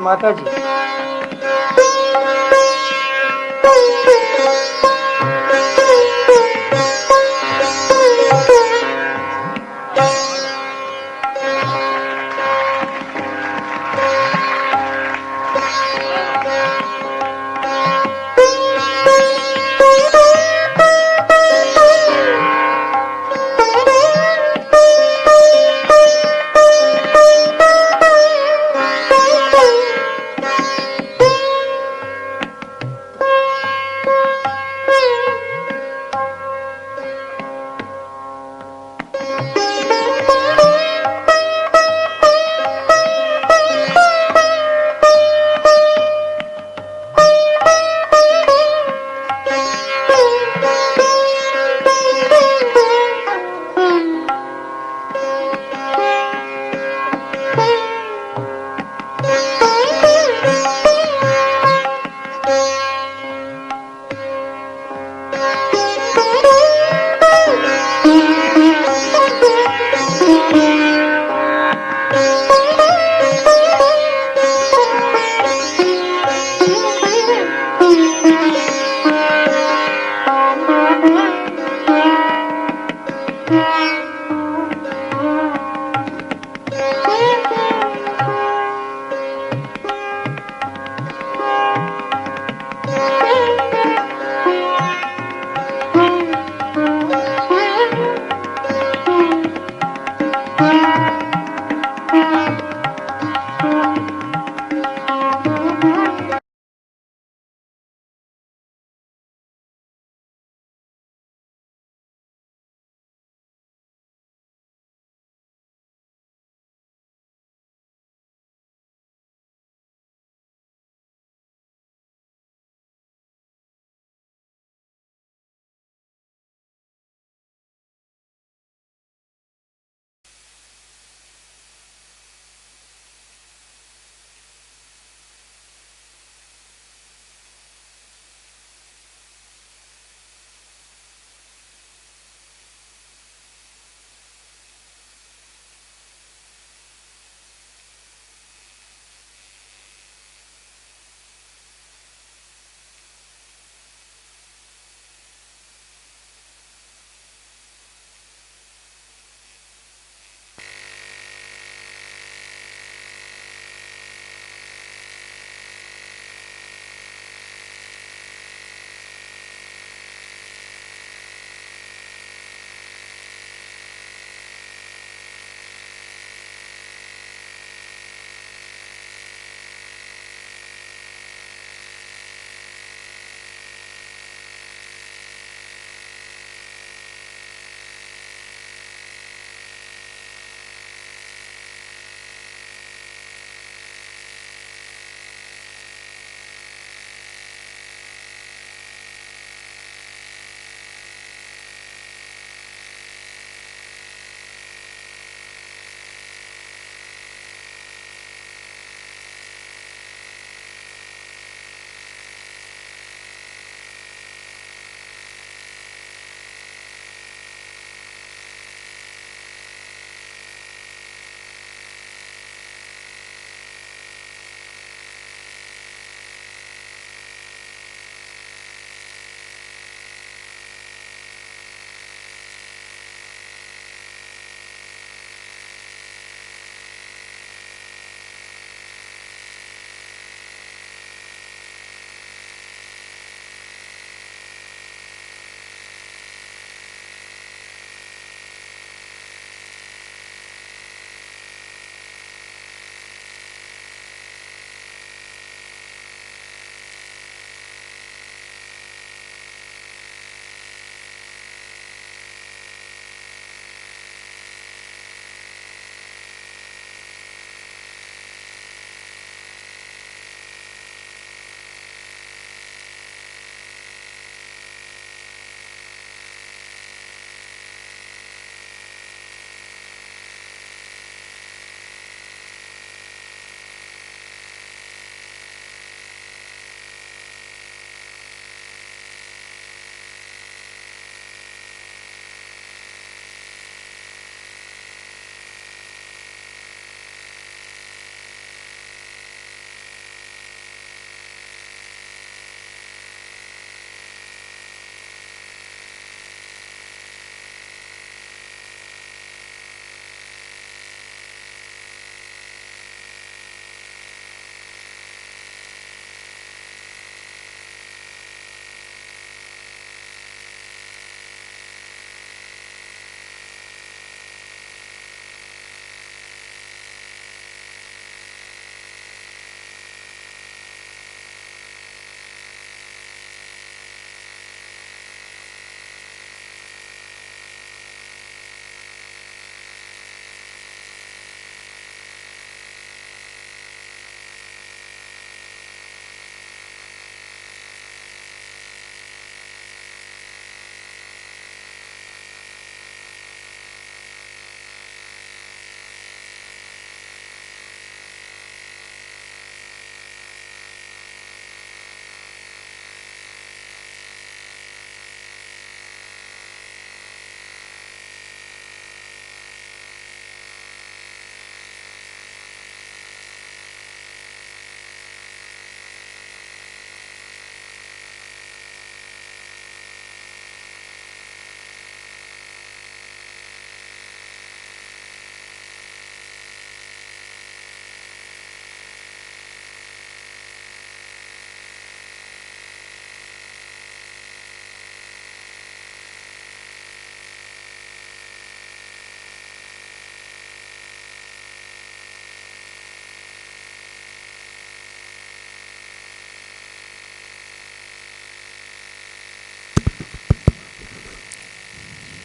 माताजी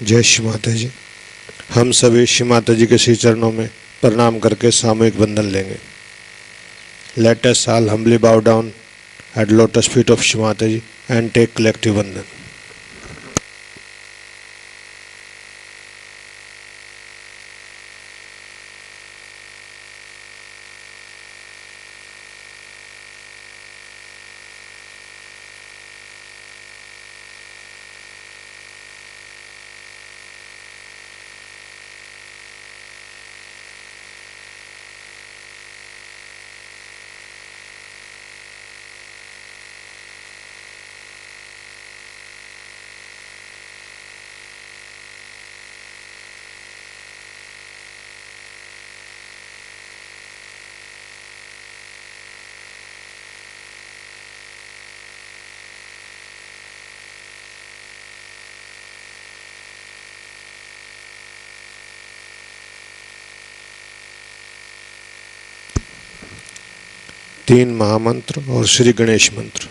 जय श्री माता जी। हम सभी श्री माता जी के श्री चरणों में प्रणाम करके सामूहिक वंदन लेंगे। Let us all humbly bow down at lotus feet of Shri Mata Ji and take collective vandan. तीन महामंत्र और श्री गणेश मंत्र।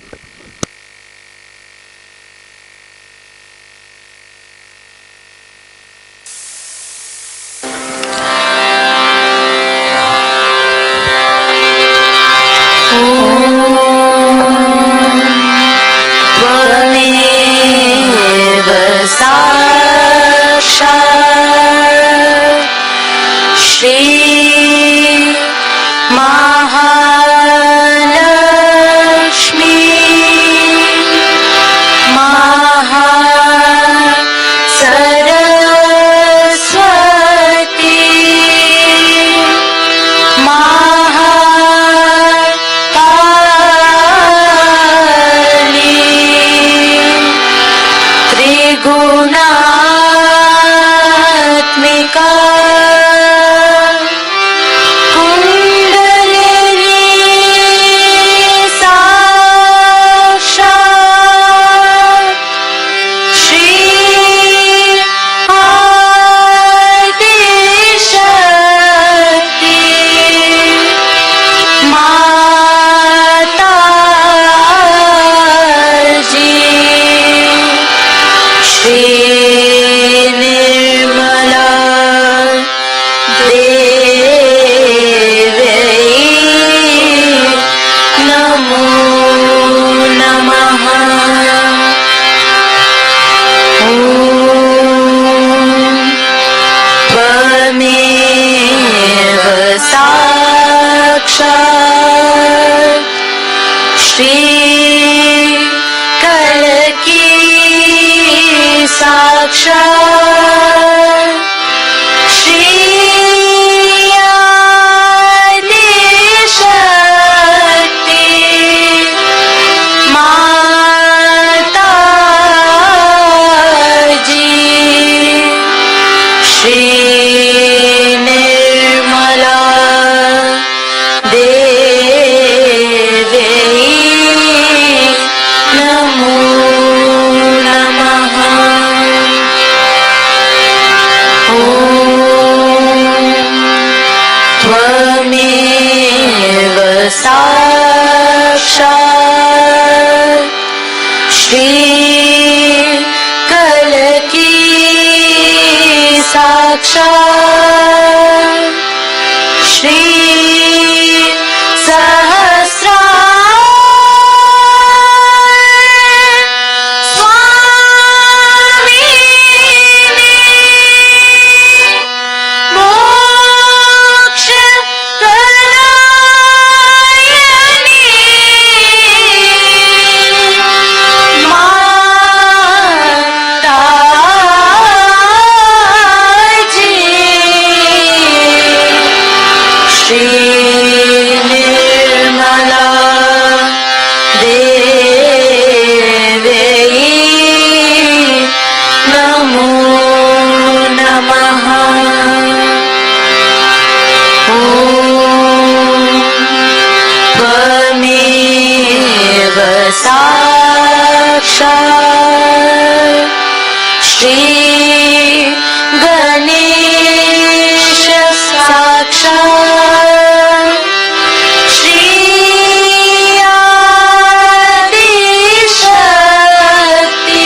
Shakti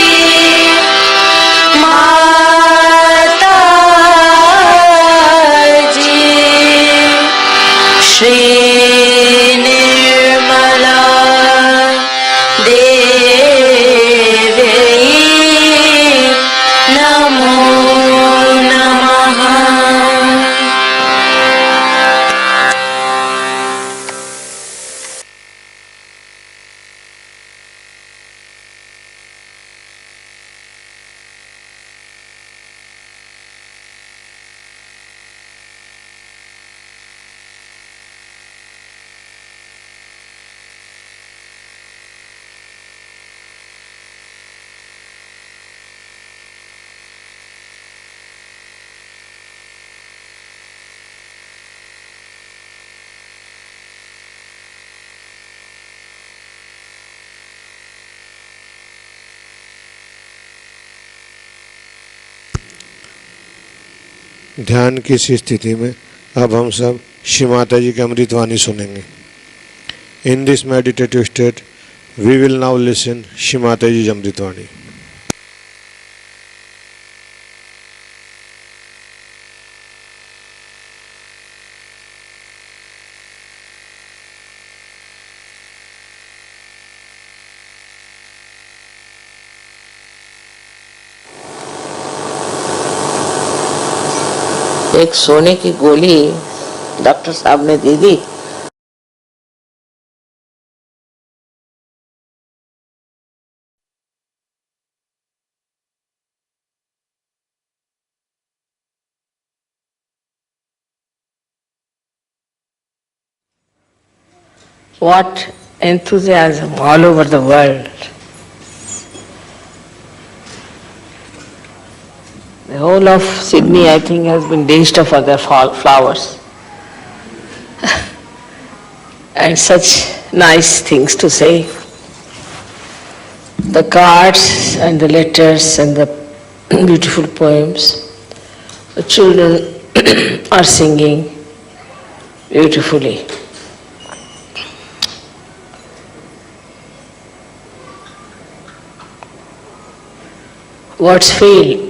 ध्यान की इस स्थिति में अब हम सब श्री माता जी की अमृतवाणी सुनेंगे। In this meditative state we will now listen Shri Mata ji अमृतवाणी। एक सोने की गोली डॉक्टर साहब ने दे दी। What enthusiasm all over the world. The whole of Sydney, I think, has been dinched of other flowers. And such nice things to say. The cards and the letters and the beautiful poems. The children are singing beautifully. Words fail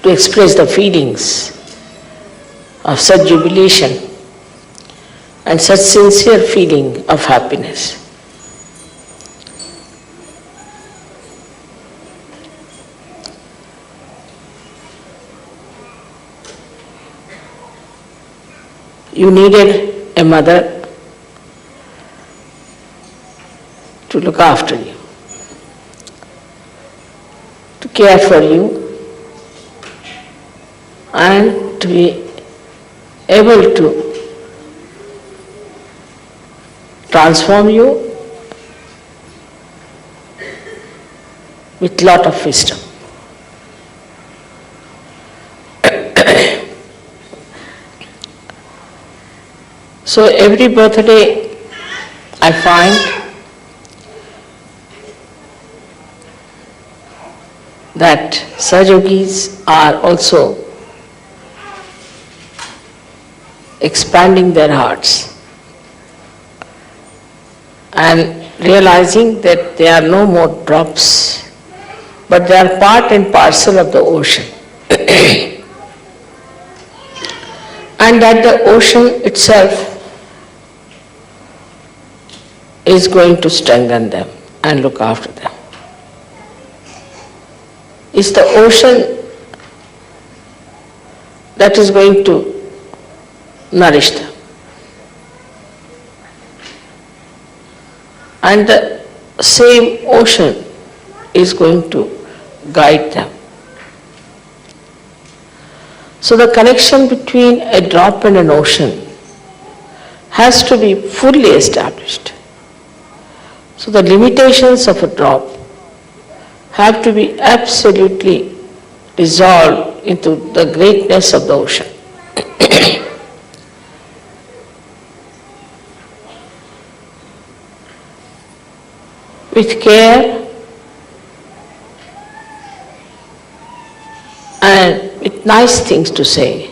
to express the feelings of such jubilation and such sincere feeling of happiness. You needed a mother to look after you, to care for you, and to be able to transform you with lot of wisdom. So every birthday I find that Sahajogis are also expanding their hearts and realizing that they are no more drops, but they are part and parcel of the ocean. And that the ocean itself is going to strengthen them and look after them. It's the ocean that is going to nourish them. And the same ocean is going to guide them. So the connection between a drop and an ocean has to be fully established. So the limitations of a drop have to be absolutely dissolved into the greatness of the ocean. With care and with nice things to say,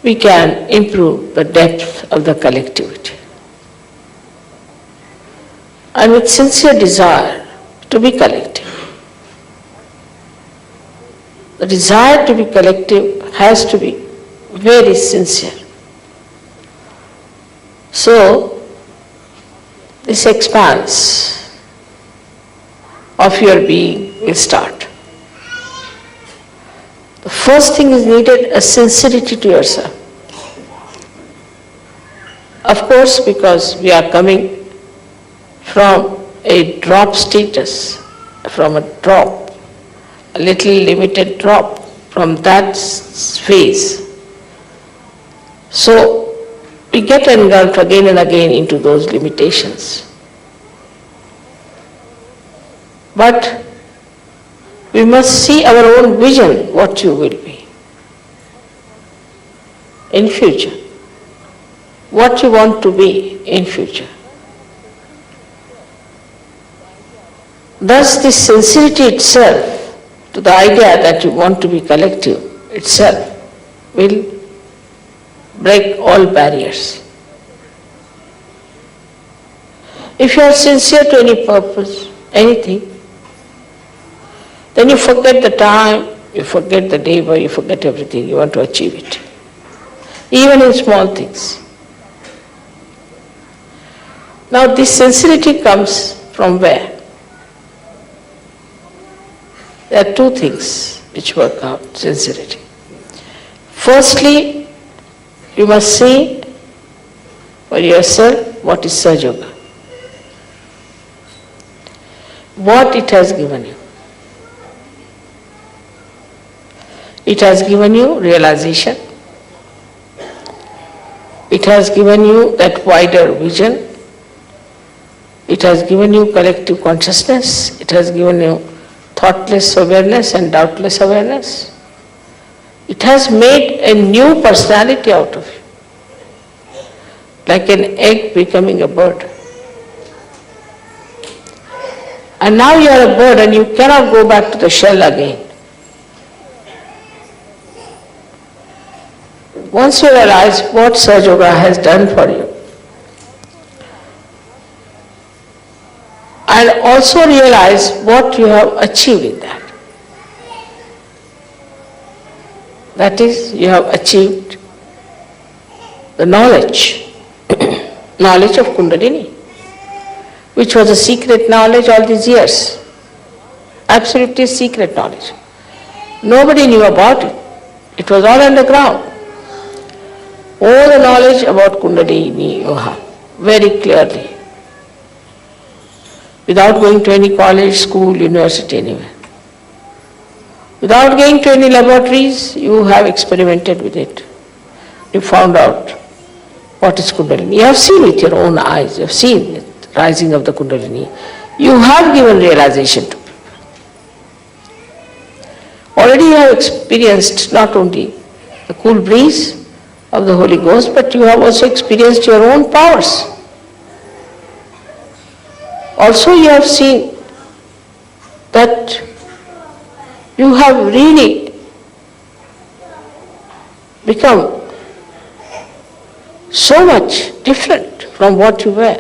we can improve the depth of the collectivity. And with sincere desire to be collective. The desire to be collective has to be very sincere. So, this expanse of your being will start. The first thing is needed a sincerity to yourself. Of course, because we are coming from a drop status, from a drop, a little limited drop, from that phase. So, we get engulfed again and again into those limitations. But we must see our own vision, what you will be in future, what you want to be in future. Thus, this sincerity itself to the idea that you want to be collective itself will break all barriers. If you are sincere to any purpose, anything, then you forget the time, you forget the labor, you forget everything, you want to achieve it. Even in small things. Now this sincerity comes from where? There are two things which work out sincerity. Firstly, you must see for yourself what is Sahaja Yoga. What it has given you. It has given you realization. It has given you that wider vision. It has given you collective consciousness. It has given you thoughtless awareness and doubtless awareness. It has made a new personality out of you. Like an egg becoming a bird. And now you are a bird and you cannot go back to the shell again. Once you realize what Sahaja Yoga has done for you, and also realize what you have achieved in that. That is, you have achieved the knowledge, knowledge of Kundalini, which was a secret knowledge all these years. Absolutely secret knowledge. Nobody knew about it. It was all underground. All the knowledge about Kundalini you have very clearly. Without going to any college, school, university, anywhere. Without going to any laboratories, you have experimented with it. You found out what is Kundalini. You have seen with your own eyes. You have seen it, rising of the Kundalini. You have given realization to people. Already you have experienced not only the cool breeze of the Holy Ghost, but you have also experienced your own powers. Also you have seen that you have really become so much different from what you were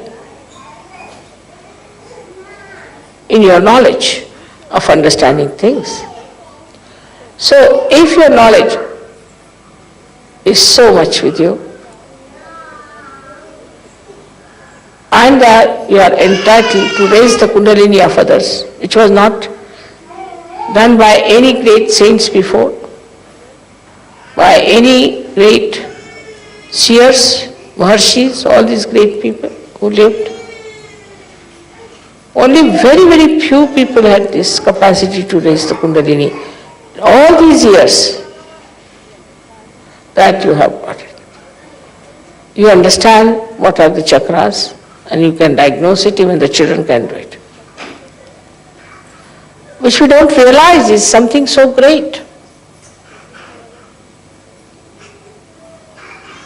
in your knowledge of understanding things. So if your knowledge is so much with you, and that you are entitled to raise the Kundalini of others, which was not done by any great saints before, by any great seers, Maharshis, all these great people who lived. Only very, very few people had this capacity to raise the Kundalini. All these years that you have got it. You understand what are the chakras, and you can diagnose it, even the children can do it. Which we don't realize is something so great.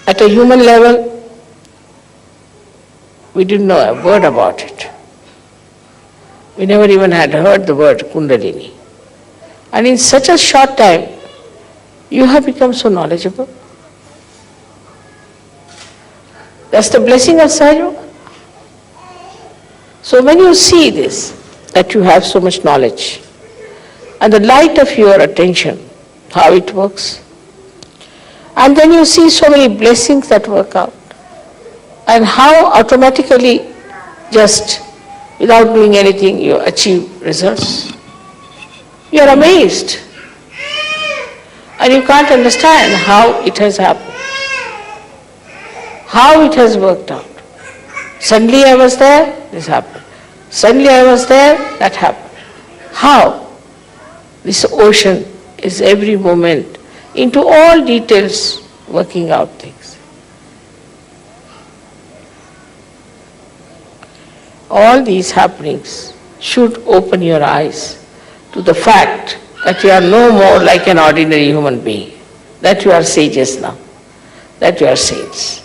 At a human level, we didn't know a word about it. We never even had heard the word Kundalini. And in such a short time, you have become so knowledgeable. That's the blessing of Sahaja Yoga. So when you see this, that you have so much knowledge, and the light of your attention, how it works, and then you see so many blessings that work out, and how automatically, just without doing anything, you achieve results. You are amazed, and you can't understand how it has happened, how it has worked out. Suddenly I was there, this happened. Suddenly I was there, that happened. How? This ocean is every moment, into all details, working out things. All these happenings should open your eyes to the fact that you are no more like an ordinary human being, that you are sages now, that you are saints.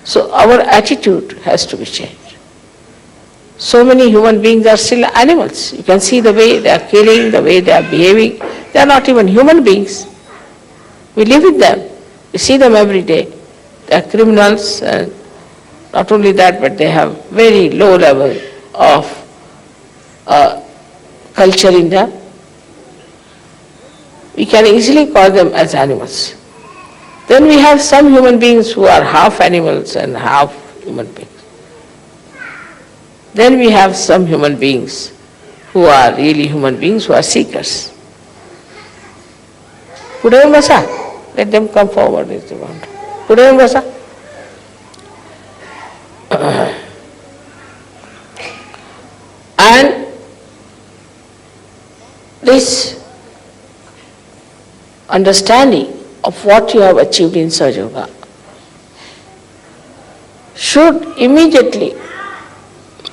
So our attitude has to be changed. So many human beings are still animals. You can see the way they are killing, the way they are behaving. They are not even human beings. We live with them. We see them every day. They are criminals, and not only that, but they have very low level of culture in them. We can easily call them as animals. Then we have some human beings who are half animals and half human beings. Then we have some human beings who are really human beings, who are seekers. Pudayam Vasa, let them come forward if they want. Pudayam Vasa. And this understanding of what you have achieved in Sahaja Yoga should immediately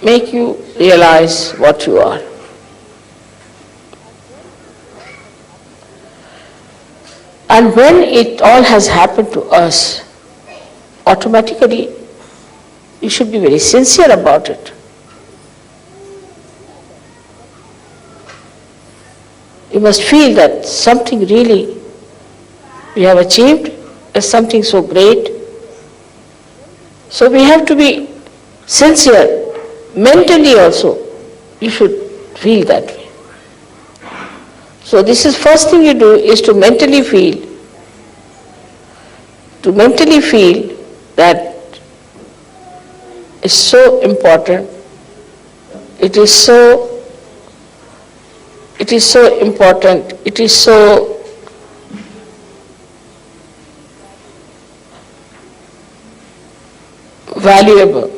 make you realize what you are. And when it all has happened to us, automatically you should be very sincere about it. You must feel that something really we have achieved is something so great. So we have to be sincere. Mentally also, you should feel that way. So this is first thing you do is to mentally feel that it's so important, it is so important, it is so valuable.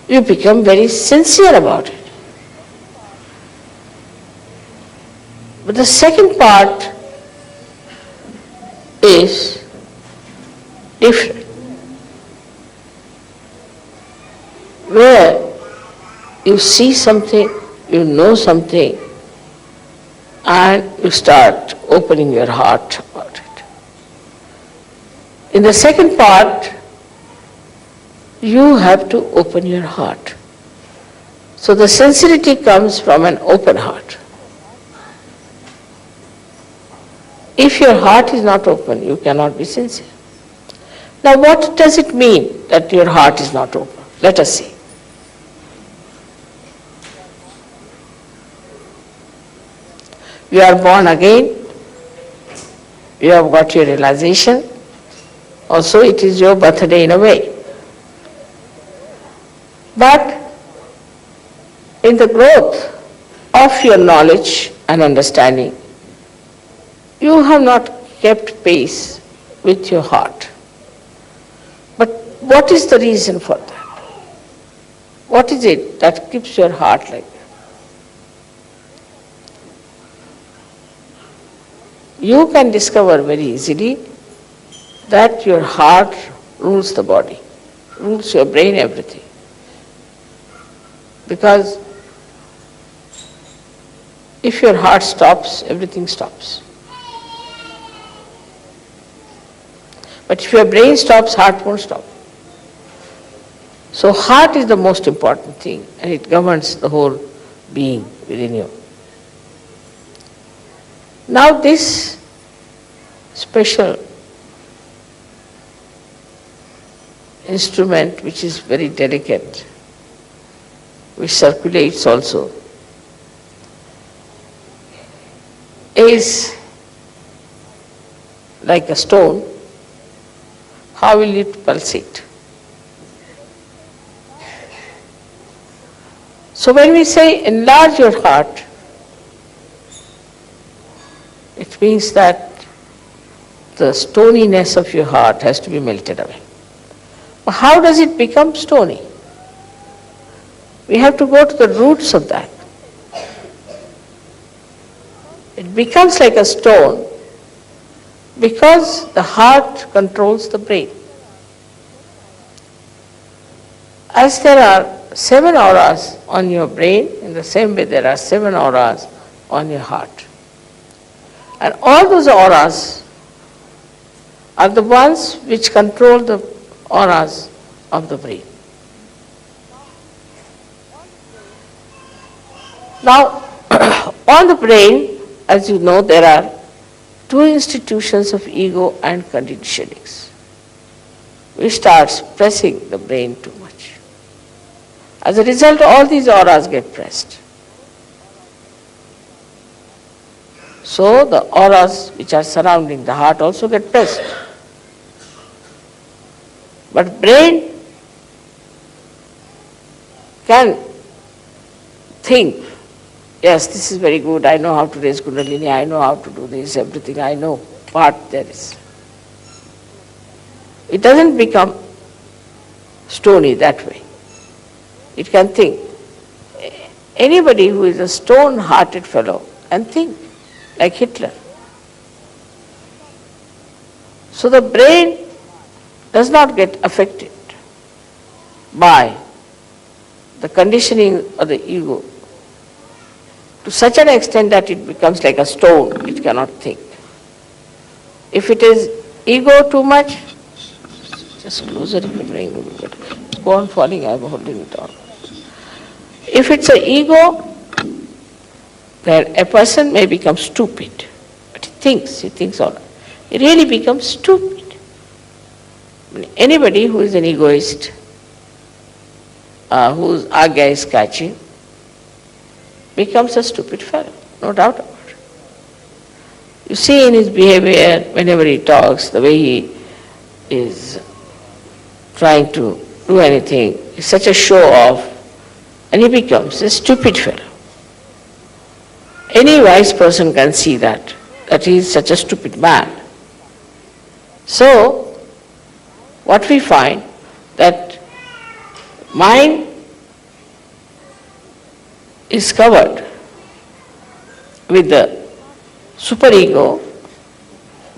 You become very sincere about it. But the second part is different, where you see something, you know something, and you start opening your heart about it. In the second part, you have to open your heart. So the sincerity comes from an open heart. If your heart is not open, you cannot be sincere. Now what does it mean that your heart is not open? Let us see. You are born again, you have got your realization, also it is your birthday in a way. But in the growth of your knowledge and understanding, you have not kept pace with your heart. But what is the reason for that? What is it that keeps your heart like that? You can discover very easily that your heart rules the body, rules your brain, everything. Because if your heart stops, everything stops. But if your brain stops, heart won't stop. So heart is the most important thing, and it governs the whole being within you. Now this special instrument, which is very delicate, which circulates also, is like a stone. How will it pulsate? So when we say enlarge your heart, it means that the stoniness of your heart has to be melted away. But how does it become stony? We have to go to the roots of that. It becomes like a stone because the heart controls the brain. As there are 7 auras on your brain, in the same way there are 7 auras on your heart. And all those auras are the ones which control the auras of the brain. Now, on the brain, as you know, there are two institutions of ego and conditionings. We start pressing the brain too much. As a result, all these auras get pressed. So the auras which are surrounding the heart also get pressed. But brain can think, yes, this is very good, I know how to raise Kundalini, I know how to do this, everything I know, part there is. It doesn't become stony that way. It can think. Anybody who is a stone-hearted fellow can think, like Hitler. So the brain does not get affected by the conditioning of the ego to such an extent that it becomes like a stone, it cannot think. If it is ego too much, just closer in the brain will be better. Go on falling, I am holding it on. If it's an ego, then a person may become stupid. But he thinks all right. He really becomes stupid. Anybody who is an egoist, whose agya is catching, becomes a stupid fellow, no doubt about it. You see in his behavior, whenever he talks, the way he is trying to do anything, he's such a show-off, and he becomes a stupid fellow. Any wise person can see that he is such a stupid man. So, what we find, that mind is covered with the superego,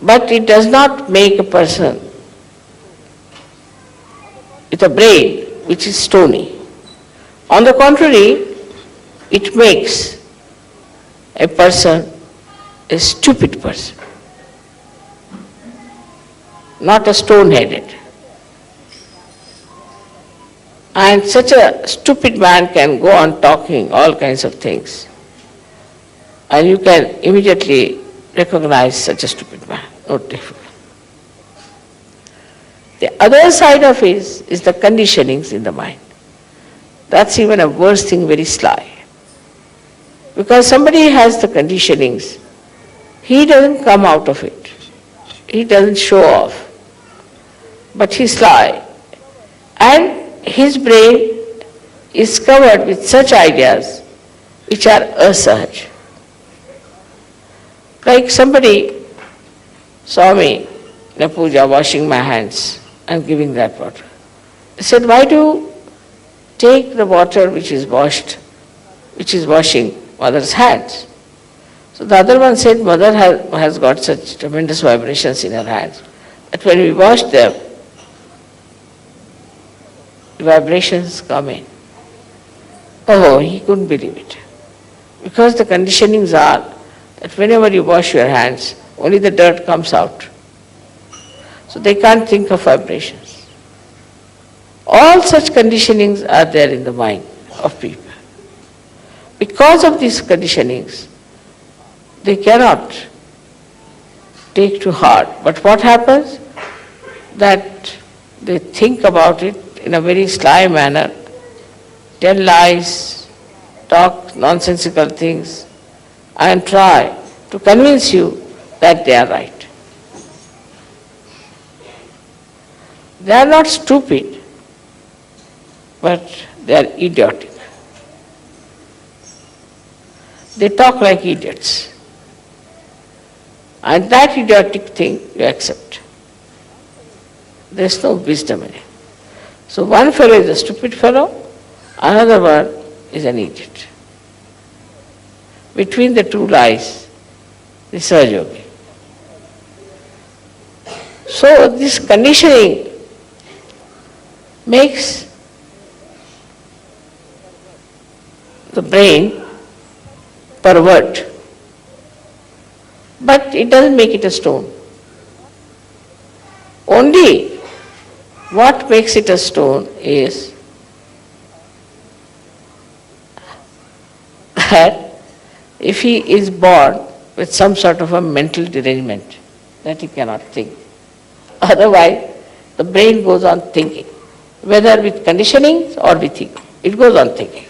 but it does not make a person with a brain which is stony. On the contrary, it makes a person a stupid person, not a stone-headed. And such a stupid man can go on talking all kinds of things, and you can immediately recognize such a stupid man, no difficult. The other side of it is the conditionings in the mind. That's even a worse thing, very sly. Because somebody has the conditionings, he doesn't come out of it. He doesn't show off. But he's sly. And his brain is covered with such ideas which are asahaj. Like somebody saw me in a puja washing my hands and giving that water. He said, why do you take the water which is washing mother's hands? So the other one said, mother has got such tremendous vibrations in her hands that when we wash them, the vibrations come in. Oh, he couldn't believe it. Because the conditionings are that whenever you wash your hands, only the dirt comes out. So they can't think of vibrations. All such conditionings are there in the mind of people. Because of these conditionings, they cannot take to heart. But what happens? That they think about it in a very sly manner, tell lies, talk nonsensical things, and try to convince you that they are right. They are not stupid, but they are idiotic. They talk like idiots. And that idiotic thing you accept. There is no wisdom in it. So one fellow is a stupid fellow, another one is an idiot. Between the two lies the Sahaja. So this conditioning makes the brain pervert, but it doesn't make it a stone. Only what makes it a stone is that if he is born with some sort of a mental derangement, that he cannot think. Otherwise, the brain goes on thinking, whether with conditionings or with ego. It goes on thinking.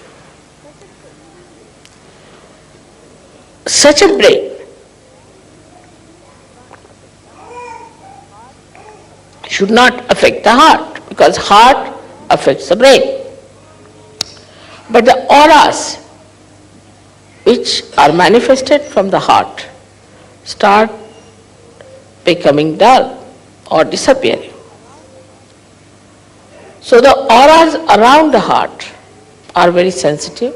Such a brain should not affect the heart, because heart affects the brain. But the auras which are manifested from the heart start becoming dull or disappearing. So the auras around the heart are very sensitive,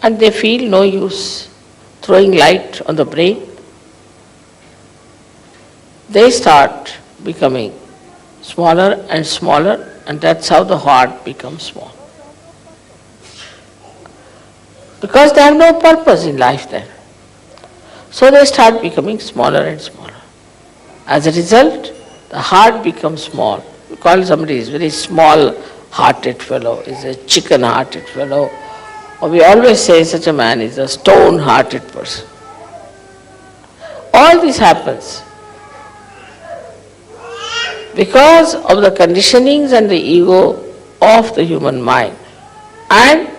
and they feel no use throwing light on the brain. They start becoming smaller and smaller, and that's how the heart becomes small. Because they have no purpose in life then. So they start becoming smaller and smaller. As a result, the heart becomes small. We call somebody is very small-hearted fellow, is a chicken-hearted fellow. Or we always say such a man is a stone-hearted person. All this happens because of the conditionings and the ego of the human mind, and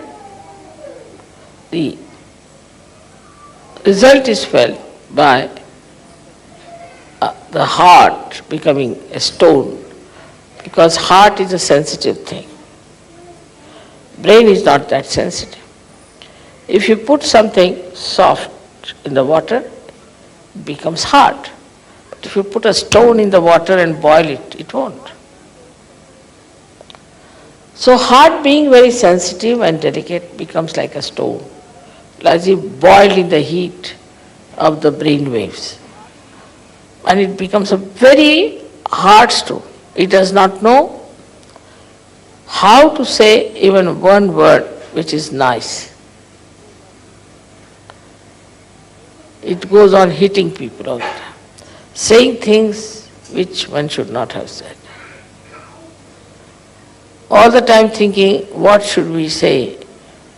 the result is felt by the heart becoming a stone, because heart is a sensitive thing. Brain is not that sensitive. If you put something soft in the water, it becomes hard. But if you put a stone in the water and boil it, it won't. So heart, being very sensitive and delicate, becomes like a stone, as if boiled in the heat of the brain waves. And it becomes a very hard stone. It does not know how to say even one word which is nice. It goes on hitting people all the time, saying things which one should not have said. All the time thinking, what should we say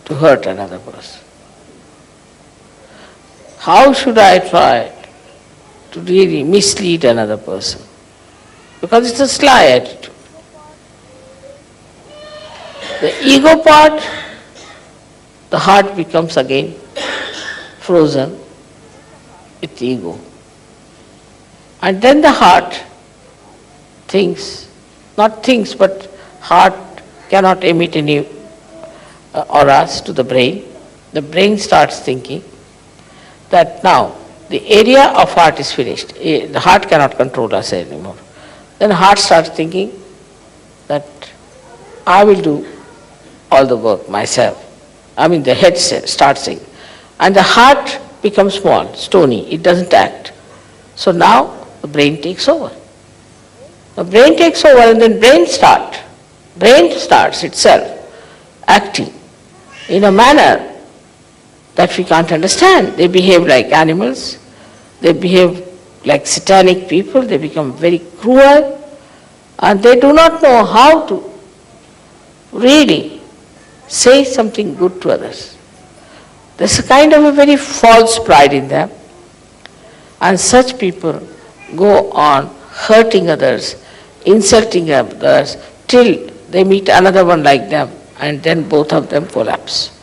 to hurt another person? How should I try to really mislead another person? Because it's a sly attitude. The ego part, the heart becomes again frozen with ego. And then the heart thinks, not thinks, but heart cannot emit any auras to the brain. The brain starts thinking that now the area of heart is finished. The heart cannot control us anymore. Then heart starts thinking that I will do all the work myself. The head starts saying. And the heart becomes small, stony, it doesn't act. So now the brain takes over. The brain takes over, and then brain starts itself acting in a manner that we can't understand. They behave like animals, they behave like satanic people, they become very cruel, and they do not know how to really say something good to others. There's a kind of a very false pride in them, and such people go on hurting others, insulting others, till they meet another one like them, and then both of them collapse.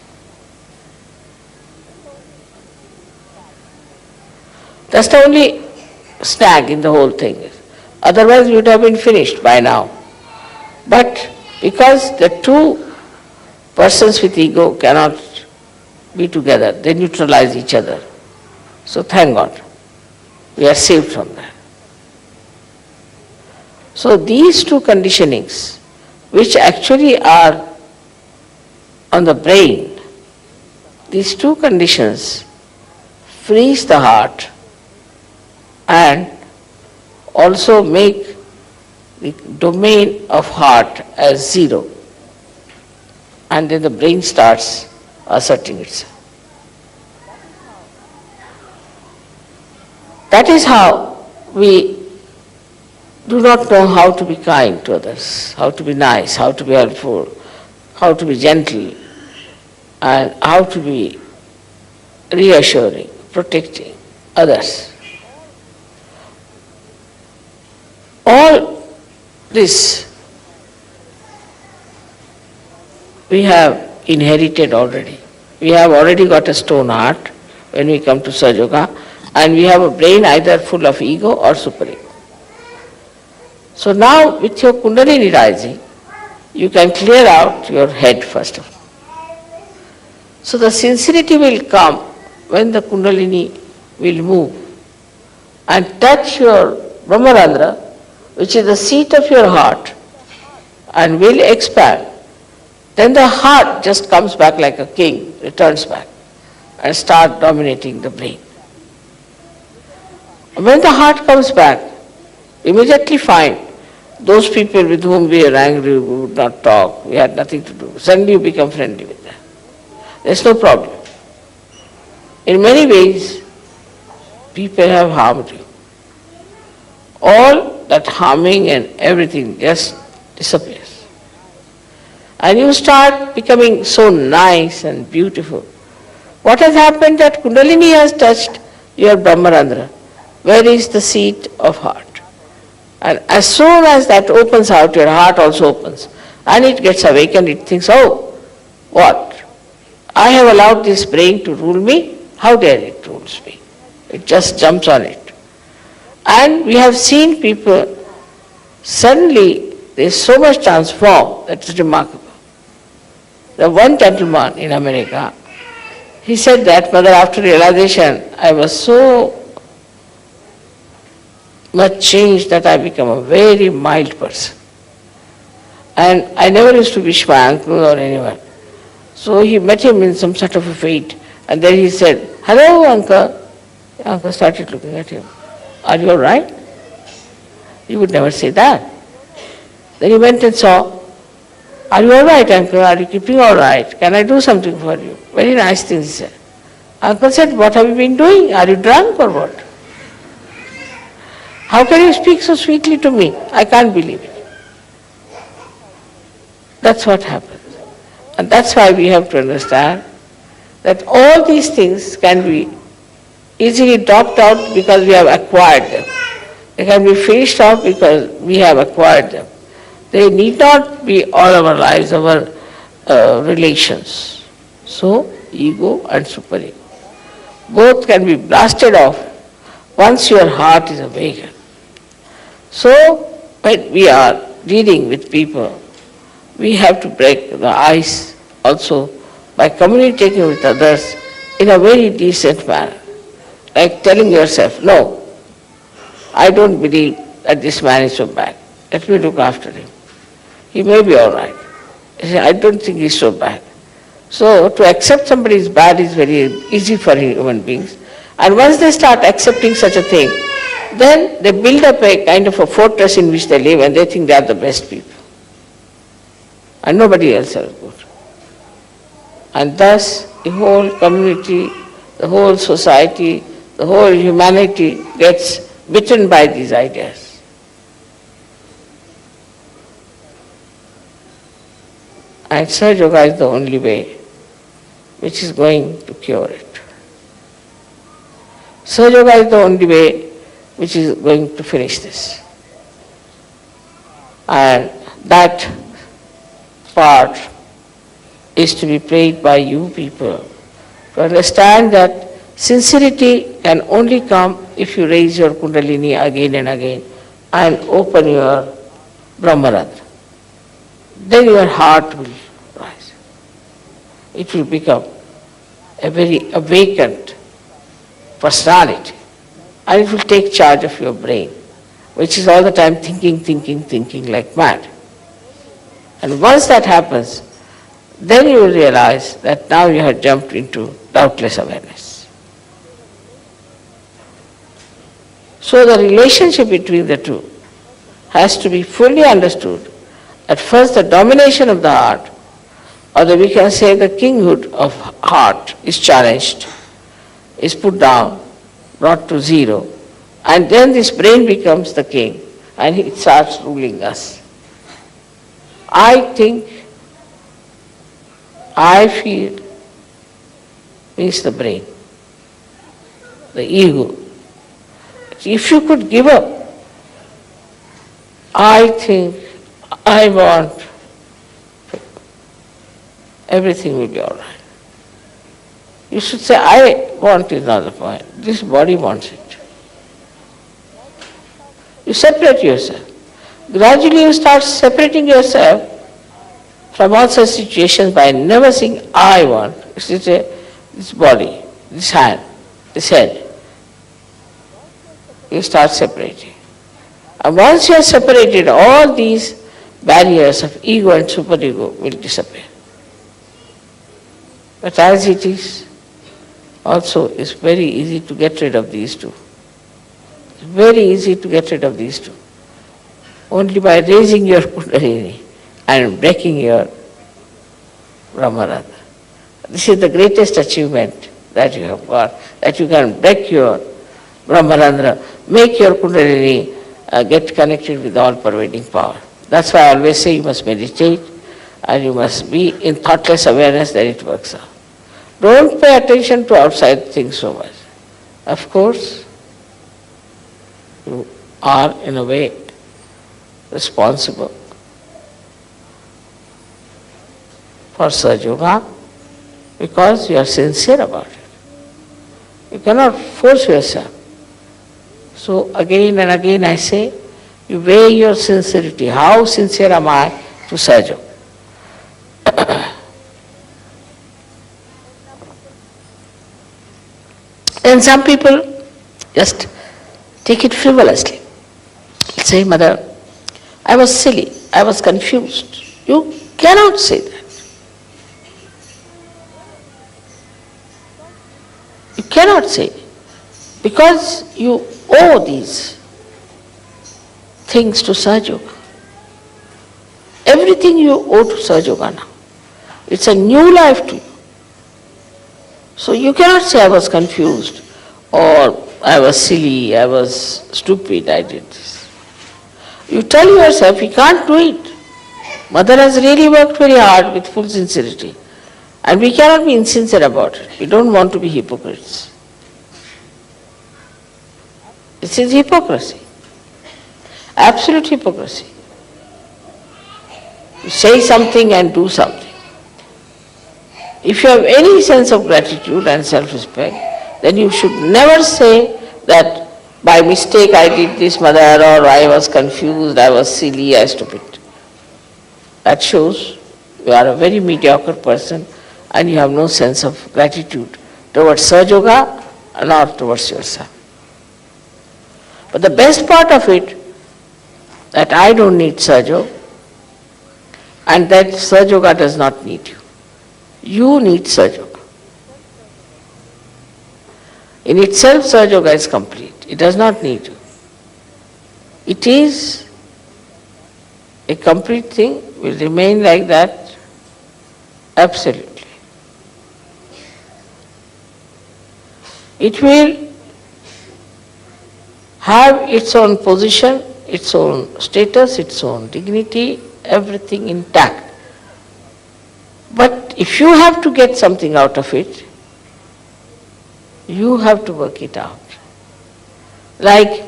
That's the only snag in the whole thing. Otherwise we would have been finished by now. But because the two persons with ego cannot be together, they neutralize each other. So thank God, we are saved from that. So these two conditionings, which actually are on the brain, these two conditions freeze the heart and also make the domain of heart as zero. And then the brain starts asserting itself. That is how we do not know how to be kind to others, how to be nice, how to be helpful, how to be gentle. and how to be reassuring, protecting others. All this we have inherited already. We have already got a stone heart when we come to Sahaja Yoga, and we have a brain either full of ego or superego. So now with your Kundalini rising, you can clear out your head first of all. So the sincerity will come when the Kundalini will move and touch your Brahmarandra, which is the seat of your heart, and will expand. Then the heart just comes back like a king, returns back, and starts dominating the brain. When the heart comes back, immediately find those people with whom we were angry, we would not talk, we had nothing to do. Suddenly you become friendly with them. There's no problem. In many ways, people have harmed you. All that harming and everything just disappears. And you start becoming so nice and beautiful. What has happened that Kundalini has touched your Brahmarandra, where is the seat of heart. And as soon as that opens out, your heart also opens. And it gets awakened, it thinks, oh, what? I have allowed this brain to rule me? How dare it rules me? It just jumps on it. And we have seen people, suddenly they so much transformed, that's remarkable. The one gentleman in America, he said that, Mother, after realization, I was so much changed that I become a very mild person. And I never used to wish my uncle or anyone. So he met him in some sort of a fete, and then he said, hello, uncle. The uncle started looking at him. Are you all right? He would never say that. Then he went and saw, are you all right, uncle? Are you keeping all right? Can I do something for you? Very nice things he said. Uncle said, what have you been doing? Are you drunk or what? How can you speak so sweetly to me? I can't believe it. That's what happens. And that's why we have to understand that all these things can be easily dropped out because we have acquired them. They can be finished off because we have acquired them. They need not be all our lives, our relations. So, ego and superego. Both can be blasted off once your heart is awakened. So, when we are dealing with people, we have to break the ice also by communicating with others in a very decent manner. Like telling yourself, no, I don't believe that this man is so bad. Let me look after him. He may be all right. I don't think he's so bad. So to accept somebody is bad is very easy for human beings. And once they start accepting such a thing, then they build up a kind of a fortress in which they live and they think they are the best people. And nobody else is good. And thus the whole community, the whole society, the whole humanity gets bitten by these ideas. And Sahaja Yoga is the only way which is going to cure it. Sahaja Yoga is the only way which is going to finish this. And that part is to be played by you people to understand that sincerity can only come if you raise your Kundalini again and again and open your Brahmarandra. Then your heart will rise. It will become a very awakened personality, and it will take charge of your brain, which is all the time thinking like mad. And once that happens, then you will realize that now you have jumped into doubtless awareness. So the relationship between the two has to be fully understood. At first the domination of the heart, or we can say the kinghood of heart is challenged, is put down, brought to zero, and then this brain becomes the king and it starts ruling us. I think, I feel, means the brain, the ego. If you could give up, I think, I want, everything will be all right. You should say, I want is not the point. This body wants it. You separate yourself. Gradually you start separating yourself from all such situations by never saying, I want. You should say, this body, this hand, this head. You start separating. And once you are separated, all these barriers of ego and superego will disappear. But as it is, also it's very easy to get rid of these two. It's very easy to get rid of these two. Only by raising your Kundalini and breaking your Brahmarandra. This is the greatest achievement that you have got, that you can break your Brahmarandra, make your Kundalini get connected with all-pervading power. That's why I always say you must meditate and you must be in thoughtless awareness that it works out. Don't pay attention to outside things so much. Of course, you are in a way responsible for Sahaja Yoga because you are sincere about it. You cannot force yourself. So again and again I say, you weigh your sincerity. How sincere am I to Sahaja Yoga? And some people just take it frivolously. Say, Mother, I was silly, I was confused. You cannot say that. You cannot say, because you owe these things to Sahaja Yoga. Everything you owe to Sahaja Yoga now. It's a new life to you. So you cannot say I was confused or I was silly, I was stupid, I did this. You tell yourself you can't do it. Mother has really worked very hard with full sincerity. And we cannot be insincere about it. We don't want to be hypocrites. This is hypocrisy. Absolute hypocrisy. You say something and do something. If you have any sense of gratitude and self-respect, then you should never say that by mistake I did this, Mother, or I was confused, I was silly, I was stupid. That shows you are a very mediocre person and you have no sense of gratitude towards Sahaja Yoga nor towards yourself. But the best part of it, that I don't need Sahaja Yoga and that Sahaja Yoga does not need you. You need Sahaja Yoga. In itself, Sahaja Yoga is complete. It does not need you. It is a complete thing, will remain like that, absolutely. It will have its own position, its own status, its own dignity, everything intact. But if you have to get something out of it, you have to work it out. Like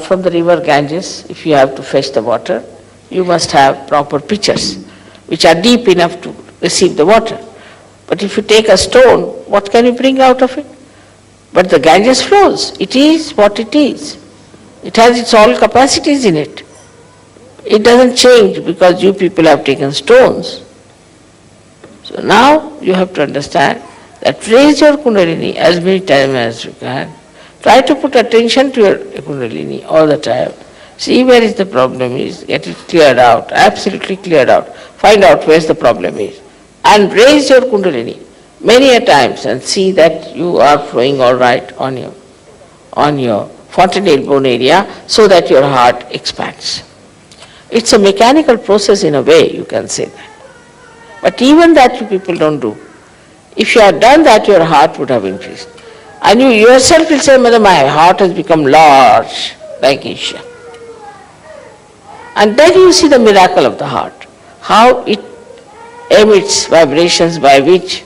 from the river Ganges, if you have to fetch the water, you must have proper pitchers, which are deep enough to receive the water. But if you take a stone, what can you bring out of it? But the Ganges flows. It is what it is. It has its all capacities in it. It doesn't change because you people have taken stones. So now you have to understand that raise your Kundalini as many times as you can. Try to put attention to your Kundalini all the time. See where is the problem is, get it cleared out, absolutely cleared out. Find out where the problem is. And raise your Kundalini many a times and see that you are flowing all right on your fontanelle bone area so that your heart expands. It's a mechanical process in a way, you can say that. But even that you people don't do. If you had done that, your heart would have increased. And you yourself will say, Mother, my heart has become large, like Isha. And then you see the miracle of the heart, how it emits vibrations by which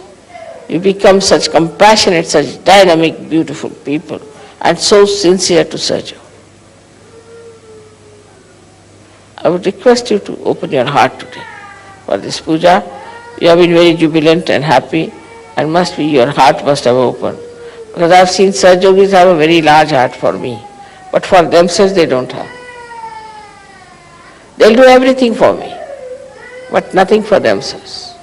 You become such compassionate, such dynamic, beautiful people, and so sincere to serve you. I would request you to open your heart today for this puja. You have been very jubilant and happy, and your heart must have opened. Because I have seen Saj Yogis have a very large heart for me, but for themselves they don't have. They'll do everything for me, but nothing for themselves.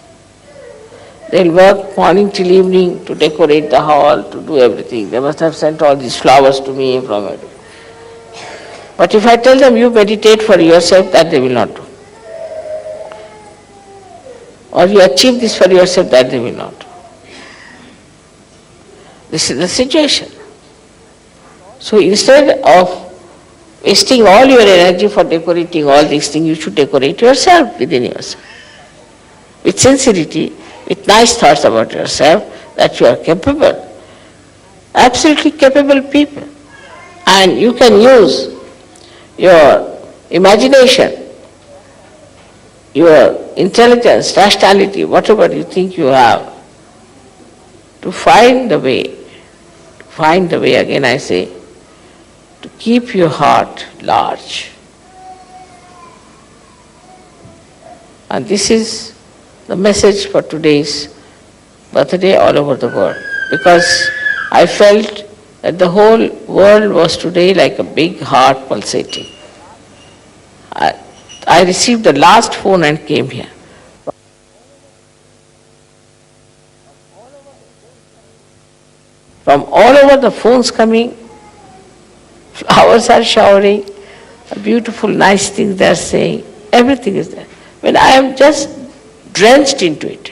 They'll work morning till evening to decorate the hall, to do everything. They must have sent all these flowers to me from it. But if I tell them you meditate for yourself, that they will not do. Or you achieve this for yourself, that they will not do. This is the situation. So instead of wasting all your energy for decorating all these things, you should decorate yourself within yourself. With sincerity, with nice thoughts about yourself, that you are capable, absolutely capable people. And you can use your imagination, your intelligence, rationality, whatever you think you have, to find the way, again I say, to keep your heart large. And this is the message for today's birthday all over the world, because I felt that the whole world was today like a big heart pulsating. I received the last phone and came here. From all over the phones coming, flowers are showering, beautiful, nice things they are saying, everything is there. When I am just drenched into it,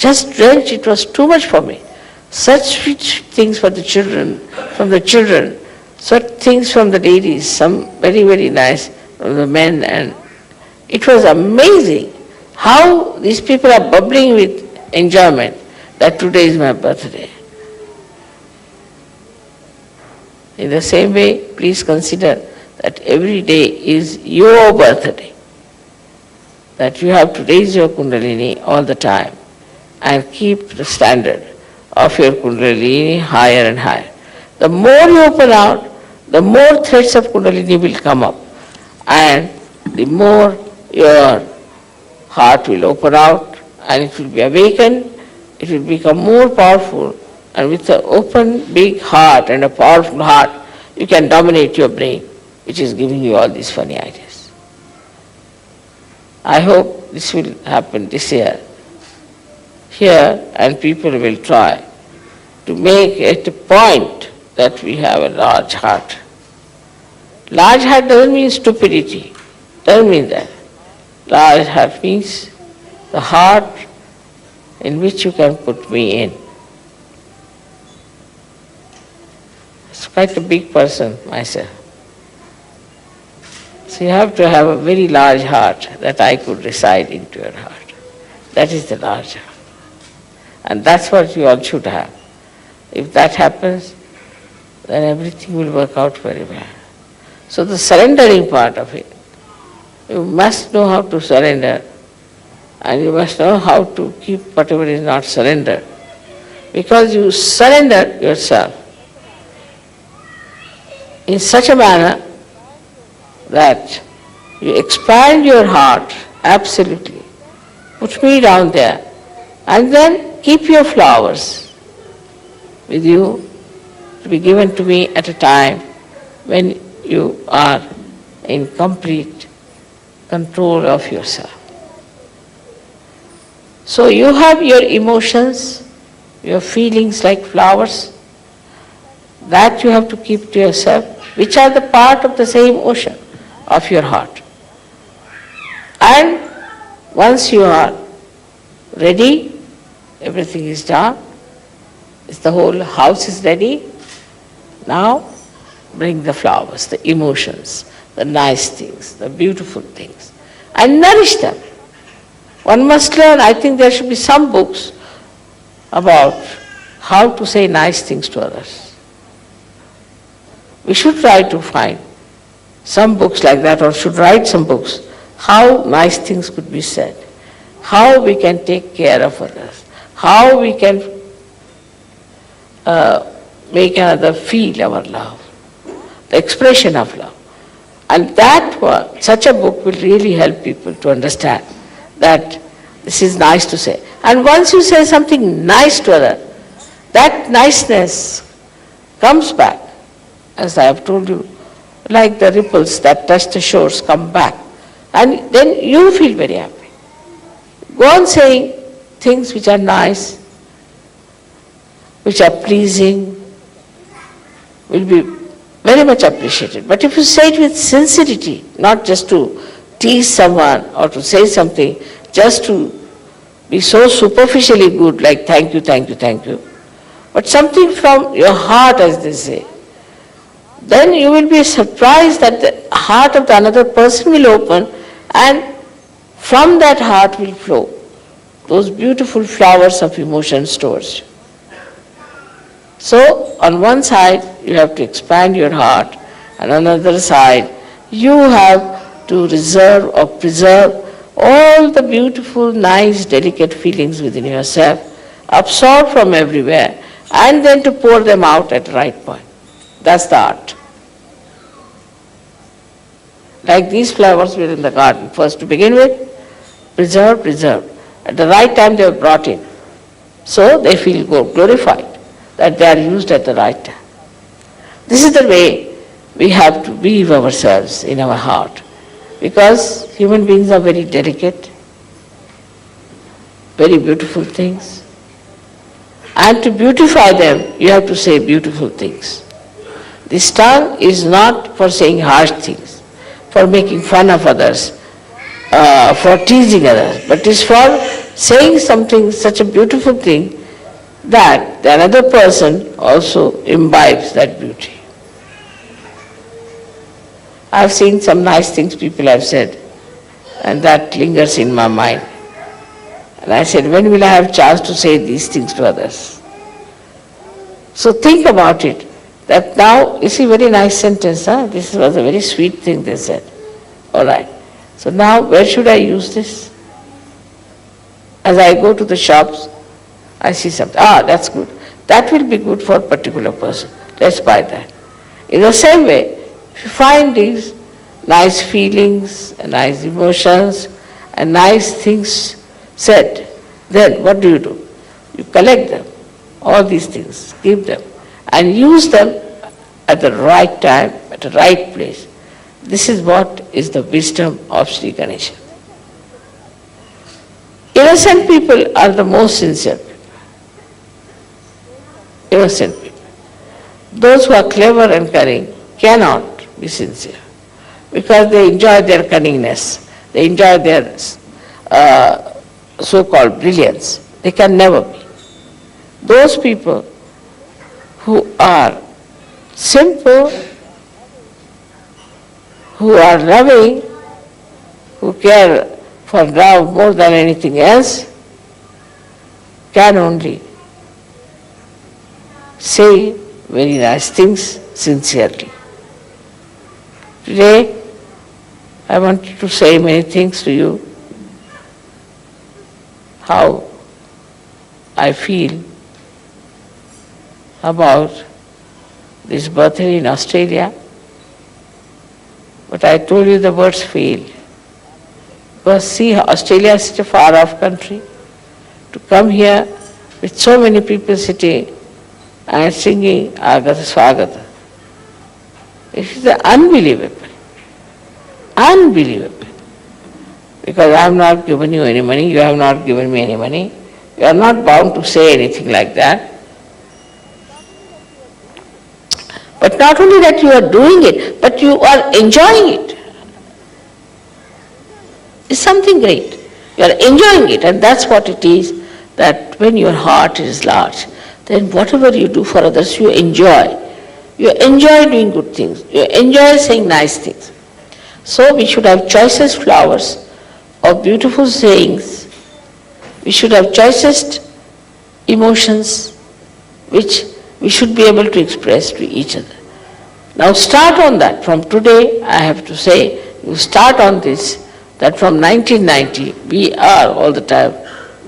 it was too much for me. Such sweet things for the children, from the children, such things from the ladies, some very, very nice from the men, and it was amazing how these people are bubbling with enjoyment that today is my birthday. In the same way, please consider that every day is your birthday, that you have to raise your Kundalini all the time and keep the standard of your Kundalini higher and higher. The more you open out, the more threads of Kundalini will come up, and the more your heart will open out and it will be awakened, it will become more powerful, and with an open big heart and a powerful heart, you can dominate your brain, which is giving you all these funny ideas. I hope this will happen this year here, and people will try to make it a point that we have a large heart. Large heart doesn't mean stupidity, doesn't mean that. Large heart means the heart in which you can put me in. It's quite a big person myself. So you have to have a very large heart that I could reside into your heart. That is the large heart. And that's what you all should have. If that happens, then everything will work out very well. So the surrendering part of it, you must know how to surrender, and you must know how to keep whatever is not surrendered. Because you surrender yourself in such a manner that you expand your heart absolutely. Put me down there, and then keep your flowers with you to be given to me at a time when you are in complete control of yourself. So you have your emotions, your feelings like flowers, that you have to keep to yourself, which are the part of the same ocean of your heart. And once you are ready, everything is done, the whole house is ready, now bring the flowers, the emotions, the nice things, the beautiful things, and nourish them. One must learn, I think there should be some books about how to say nice things to others. We should try to find some books like that, or should write some books, how nice things could be said, how we can take care of others, how we can make another feel our love, the expression of love. And such a book will really help people to understand that this is nice to say. And once you say something nice to others, that niceness comes back, as I have told you, like the ripples that touch the shores come back. And then you feel very happy. Go on saying things which are nice, which are pleasing, will be very much appreciated. But if you say it with sincerity, not just to tease someone or to say something, just to be so superficially good, like thank you, thank you, thank you, but something from your heart, as they say, then you will be surprised that the heart of the another person will open, and from that heart will flow those beautiful flowers of emotions towards you. So, on one side, you have to expand your heart, and on the other side, you have to reserve or preserve all the beautiful, nice, delicate feelings within yourself, absorb from everywhere, and then to pour them out at the right point. That's the art. Like these flowers were in the garden. First, to begin with, preserve. At the right time they were brought in. So they feel glorified that they are used at the right time. This is the way we have to weave ourselves in our heart. Because human beings are very delicate, very beautiful things. And to beautify them, you have to say beautiful things. This tongue is not for saying harsh things, for making fun of others, for teasing others, but is for saying something, such a beautiful thing, that the another person also imbibes that beauty. I have seen some nice things people have said, and that lingers in my mind. And I said, when will I have chance to say these things to others? So think about it, that now, you see, very nice sentence, this was a very sweet thing they said. All right. So now, where should I use this? As I go to the shops, I see something. That's good. That will be good for a particular person. Let's buy that. In the same way, if you find these nice feelings, and nice emotions, and nice things said, then what do? You collect them, all these things, keep them, and use them at the right time, at the right place. This is what is the wisdom of Shri Ganesha. Innocent people are the most sincere people. Innocent people. Those who are clever and cunning cannot be sincere because they enjoy their cunningness, they enjoy their so-called brilliance. They can never be. Those people who are simple, who are loving, who care for love more than anything else, can only say very nice things sincerely. Today, I want to say many things to you, how I feel about this birthday in Australia. But I told you the words fail. Because see, Australia is such a far-off country. To come here with so many people sitting and singing Agata Swagata, it is unbelievable. Unbelievable. Because I have not given you any money, you have not given me any money. You are not bound to say anything like that. But not only that you are doing it, but you are enjoying it. It's something great. You are enjoying it, and that's what it is, that when your heart is large, then whatever you do for others, you enjoy. You enjoy doing good things. You enjoy saying nice things. So we should have choicest flowers of beautiful sayings. We should have choicest emotions which we should be able to express to each other. Now start on that. From today, I have to say, you start on this, that from 1990, we are all the time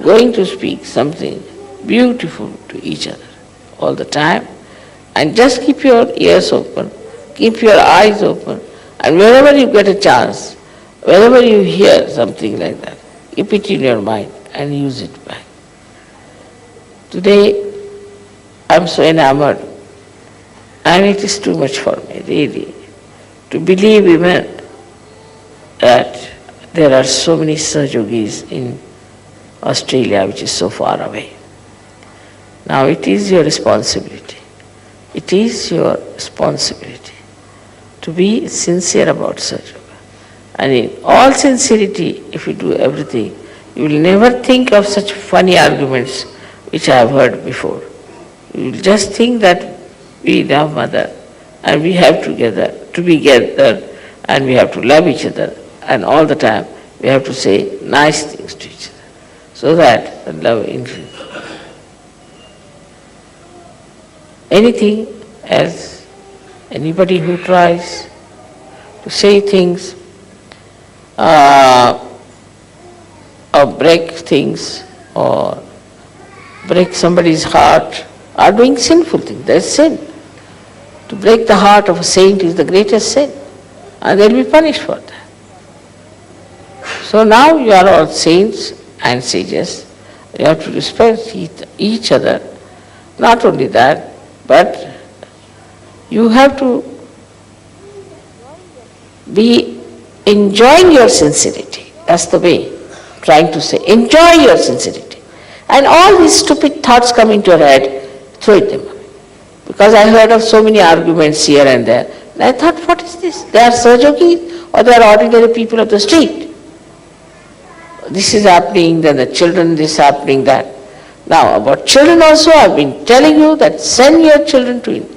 going to speak something beautiful to each other all the time. And just keep your ears open, keep your eyes open, and wherever you get a chance, wherever you hear something like that, keep it in your mind and use it back. Today, I'm so enamored, and it is too much for me, really, to believe even that there are so many Sahajogis in Australia, which is so far away. Now it is your responsibility. It is your responsibility to be sincere about Sahaja. And in all sincerity, if you do everything, you will never think of such funny arguments which I have heard before. You will just think that we love Mother and we have to be together and we have to love each other, and all the time we have to say nice things to each other so that the love increases. Anything else, anybody who tries to say things or break things or break somebody's heart are doing sinful things. That's sin. To break the heart of a saint is the greatest sin, and they'll be punished for that. So now you are all saints and sages. You have to respect each other. Not only that, but you have to be enjoying your sincerity. That's the way I'm trying to say. Enjoy your sincerity. And all these stupid thoughts come into your head, throw them away. Because I heard of so many arguments here and there. And I thought, what is this? They are Sahajogis or they are ordinary people of the street. This is happening, then the children, this happening, that. Now, about children also, I've been telling you that send your children to India.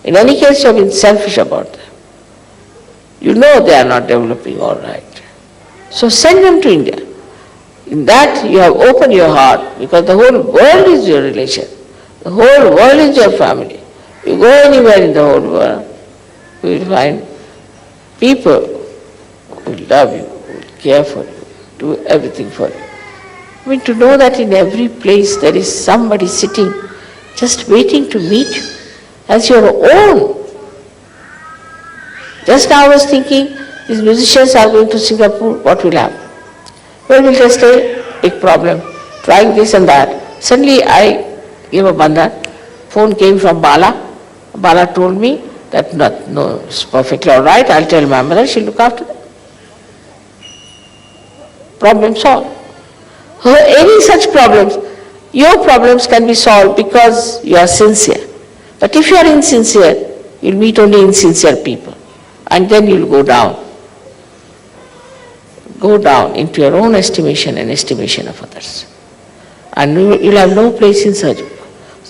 In any case, you have been selfish about them. You know they are not developing all right. So send them to India. In that, you have opened your heart, because the whole world is your relation. The whole world is your family. You go anywhere in the whole world, you will find people who will love you, who will care for you, do everything for you. I mean, to know that in every place there is somebody sitting just waiting to meet you as your own. Just now I was thinking, these musicians are going to Singapore, what will happen? Where will they stay? Big problem. Trying this and that. Suddenly I gave a bandhan. Phone came from Bala. Bala told me that no, it's perfectly all right. I'll tell my mother, she'll look after them. Problem solved. Any such problems, your problems can be solved because you are sincere. But if you are insincere, you'll meet only insincere people. And then you'll go down. Go down into your own estimation and estimation of others. And you'll have no place in Sahaja Yoga.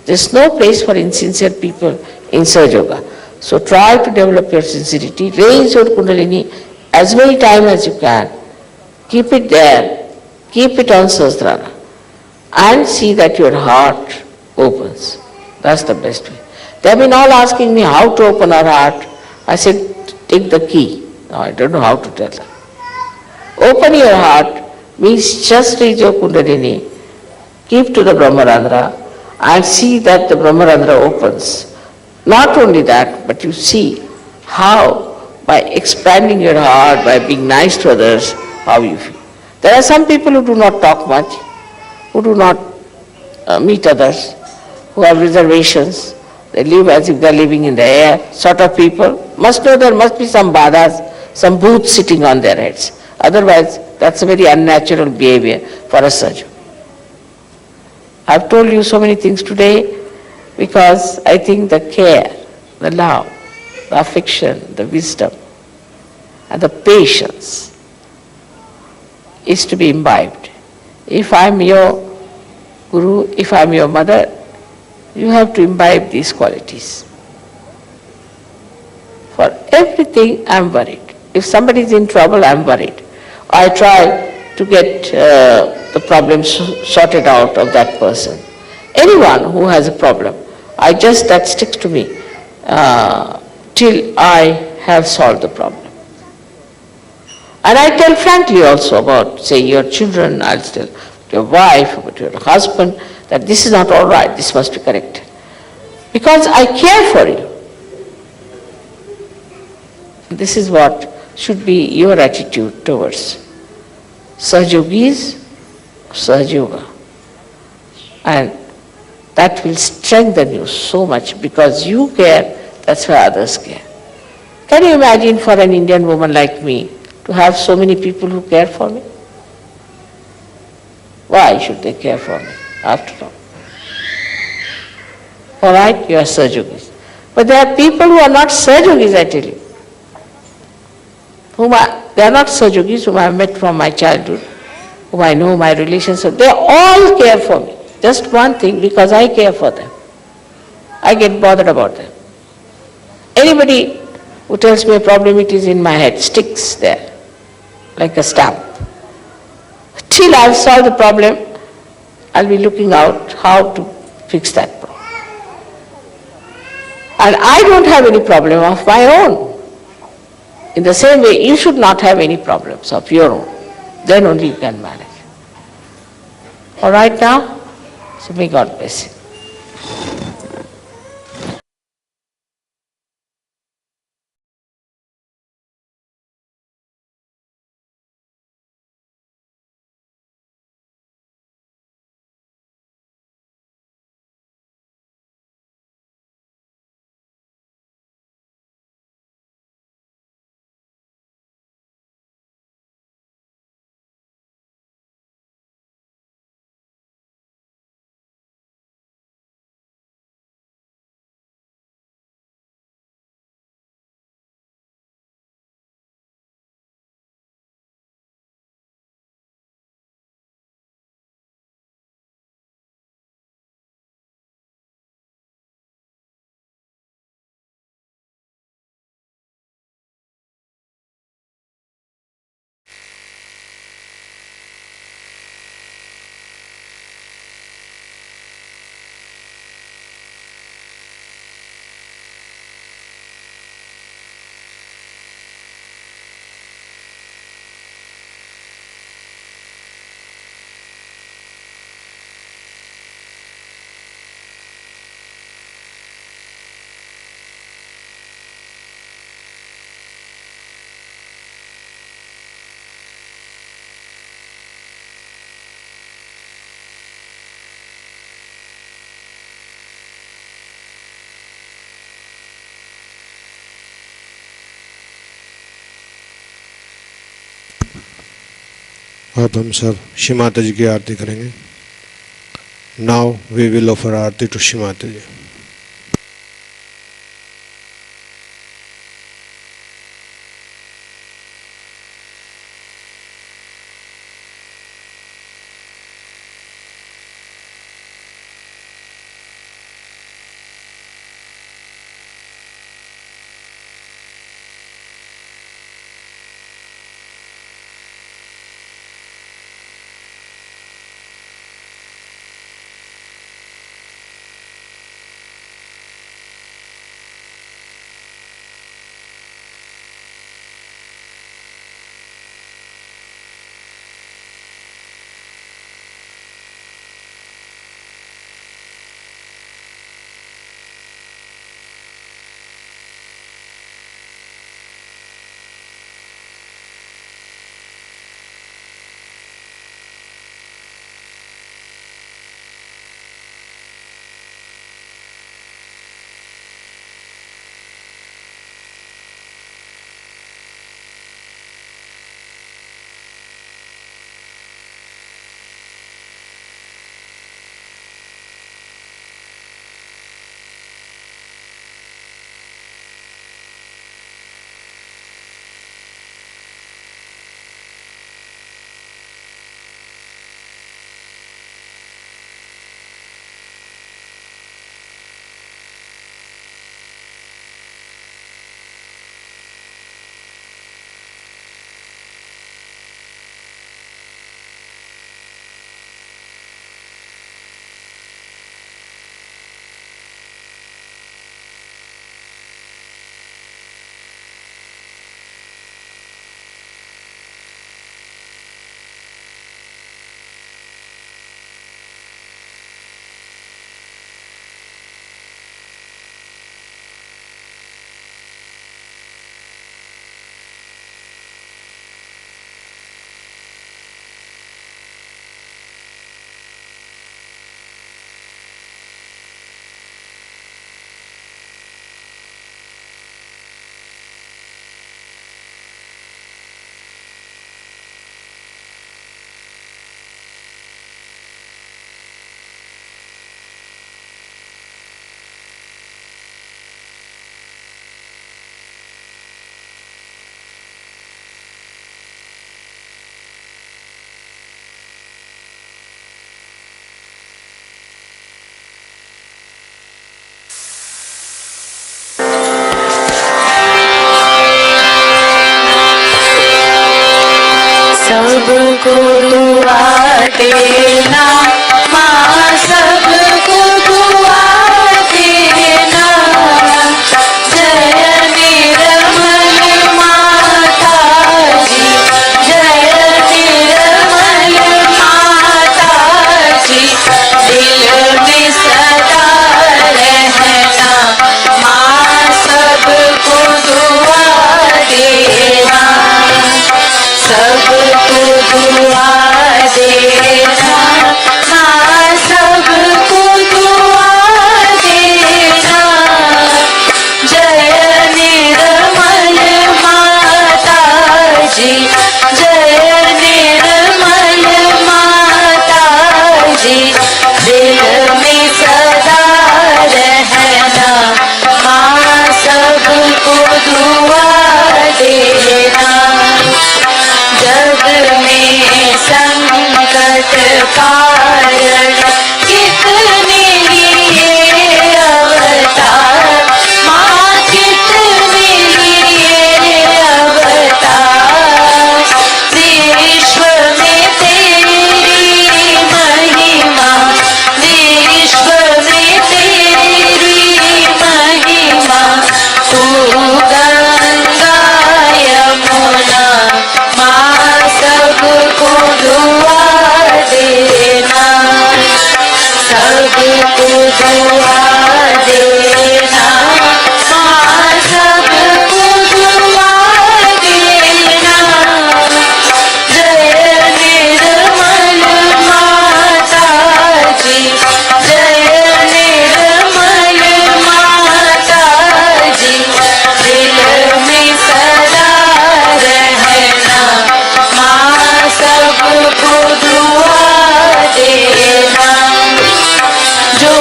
There's no place for insincere people in Sahaja Yoga. So try to develop your sincerity, raise your Kundalini as many times as you can. Keep it there. Keep it on Sahasrara and see that your heart opens. That's the best way. They have been all asking me how to open our heart. I said, take the key. No, I don't know how to tell them. Open your heart means just raise your Kundalini, keep to the Brahmarandhra and see that the Brahmarandhra opens. Not only that, but you see how by expanding your heart, by being nice to others, how you feel. There are some people who do not talk much, who do not meet others, who have reservations. They live as if they are living in the air, sort of people. Must know there must be some badhas, some booths sitting on their heads. Otherwise, that's a very unnatural behavior for a Sahaja. I have told you so many things today because I think the care, the love, the affection, the wisdom, and the patience is to be imbibed. If I am your Guru, if I am your mother, you have to imbibe these qualities. For everything I am worried. If somebody is in trouble, I am worried. I try to get the problem sorted out of that person. Anyone who has a problem, that sticks to me till I have solved the problem. And I tell frankly also about, say, your children, I'll tell your wife, about your husband, that this is not all right, this must be corrected. Because I care for you. This is what should be your attitude towards Sahajogis, Sahaja Yoga. And that will strengthen you so much because you care, that's why others care. Can you imagine for an Indian woman like me to have so many people who care for me? Why should they care for me after all? All right, you are Sahajogis. But there are people who are not Sahajogis, I tell you. They are not Sahajogis whom I have met from my childhood, whom I know my relations. They all care for me. Just one thing, because I care for them. I get bothered about them. Anybody who tells me a problem, it is in my head, sticks there, like a stamp. Till I've solved the problem, I'll be looking out how to fix that problem. And I don't have any problem of my own. In the same way, you should not have any problems of your own. Then only you can manage. All right now? So may God bless you. अब हम सब श्री माता जी की आरती करेंगे. Now we will offer aarti to Shri Mata ji. सबको दुआ देना, माँ सबको दुआ देना। जय निर्मल माता जी, जय निर्मल माता जी, दिल में सदा रहना, माँ सबको दुआ देना, सबको दुआ देना, माँ सबको दुआ देना। जय निर्मल माता जी, जय निर्मल माता जी, दिल में सदा रहना, माँ सबको दुआ देना। जग में संकट कारण कितने लिए अवतार, माँ कितने लिए अवतार। विश्व में तेरी महिमा, विश्व में तेरी महिमा, तू गंगा यमुना, माँ सबको दुआ देना, सबको दुआ देना, माँ सबको दुआ देना। जय निर्मल माता जी, जय निर्मल माता जी, दिल में सदा रहना, माँ सबको दुआ देना। जो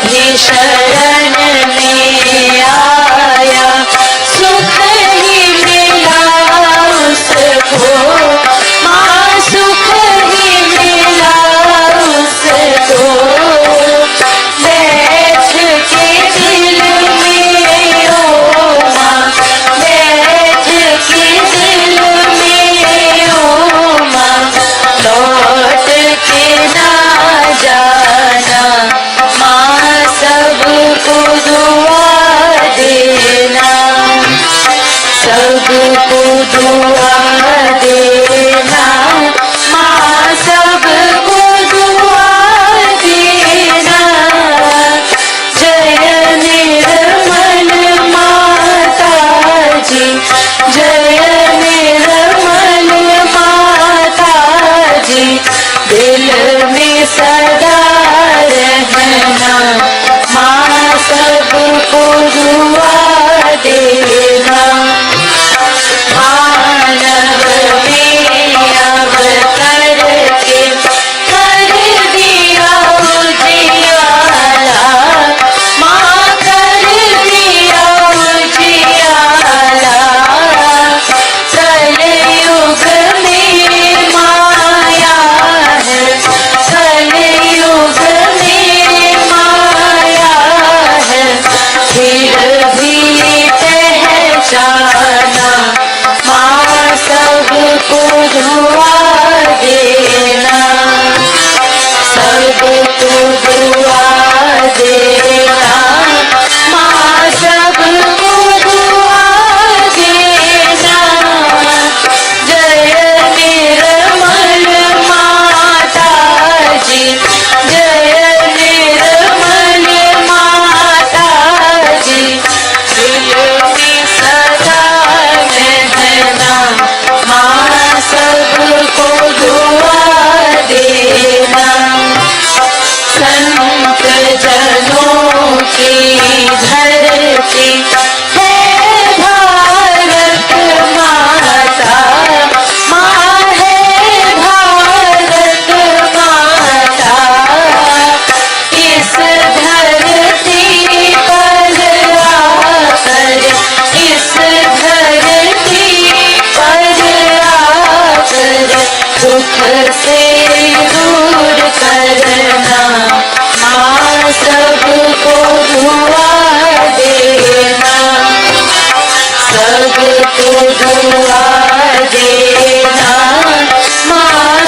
भी शरण में आया, सुख ही मिला उसको, माँ सुख ही मिला उसको। बैठ के दिल में ओ माँ, बैठ के दिल में ओ माँ, लौट के ना जाना, माँ सबको दुआ देना, सबको दुआ देना, माँ सबको दुआ देना। जय निर्मल माता जी, जय निर्मल माता जी, दिल में सदा रहना, माँ सबको दुआ देना। मानव में अवतर के कर दिया उजियारा, माँ कर दिया उजियारा। कलयुग में माया है, कलयुग में माया है, फिर भी पहचाना, माँ सबको दुआ देना, सबको दुआ देना, माँ सबको दुआ देना। जय निर्मल माता जी, जय निर्मल माता जी, दिल में सदा रहना, माँ सबको दुआ देना। संत जनों की धरती है भारत माता, माँ है भारत माता। इस धरती पर आकर, इस धरती पर आकर, दुख से दूर करना, माँ सबको दुआ देना, सबको दुआ देना, माँ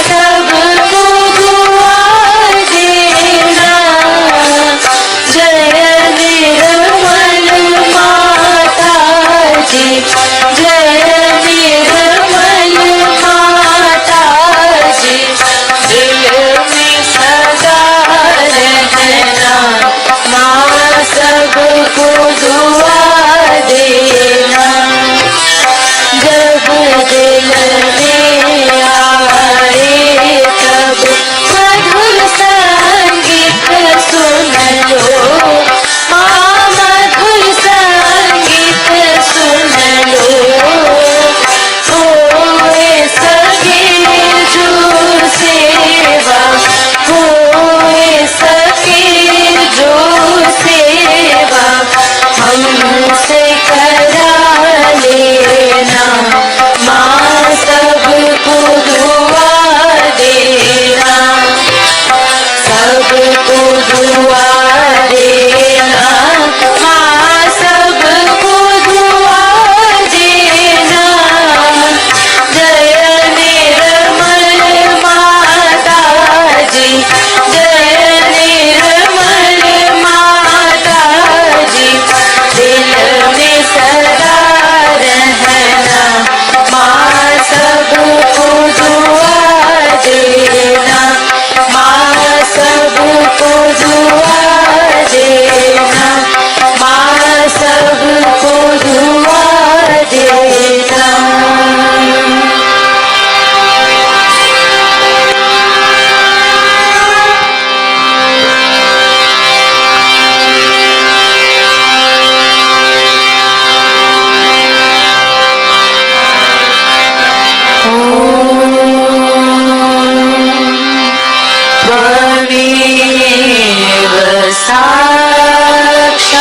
साक्षात्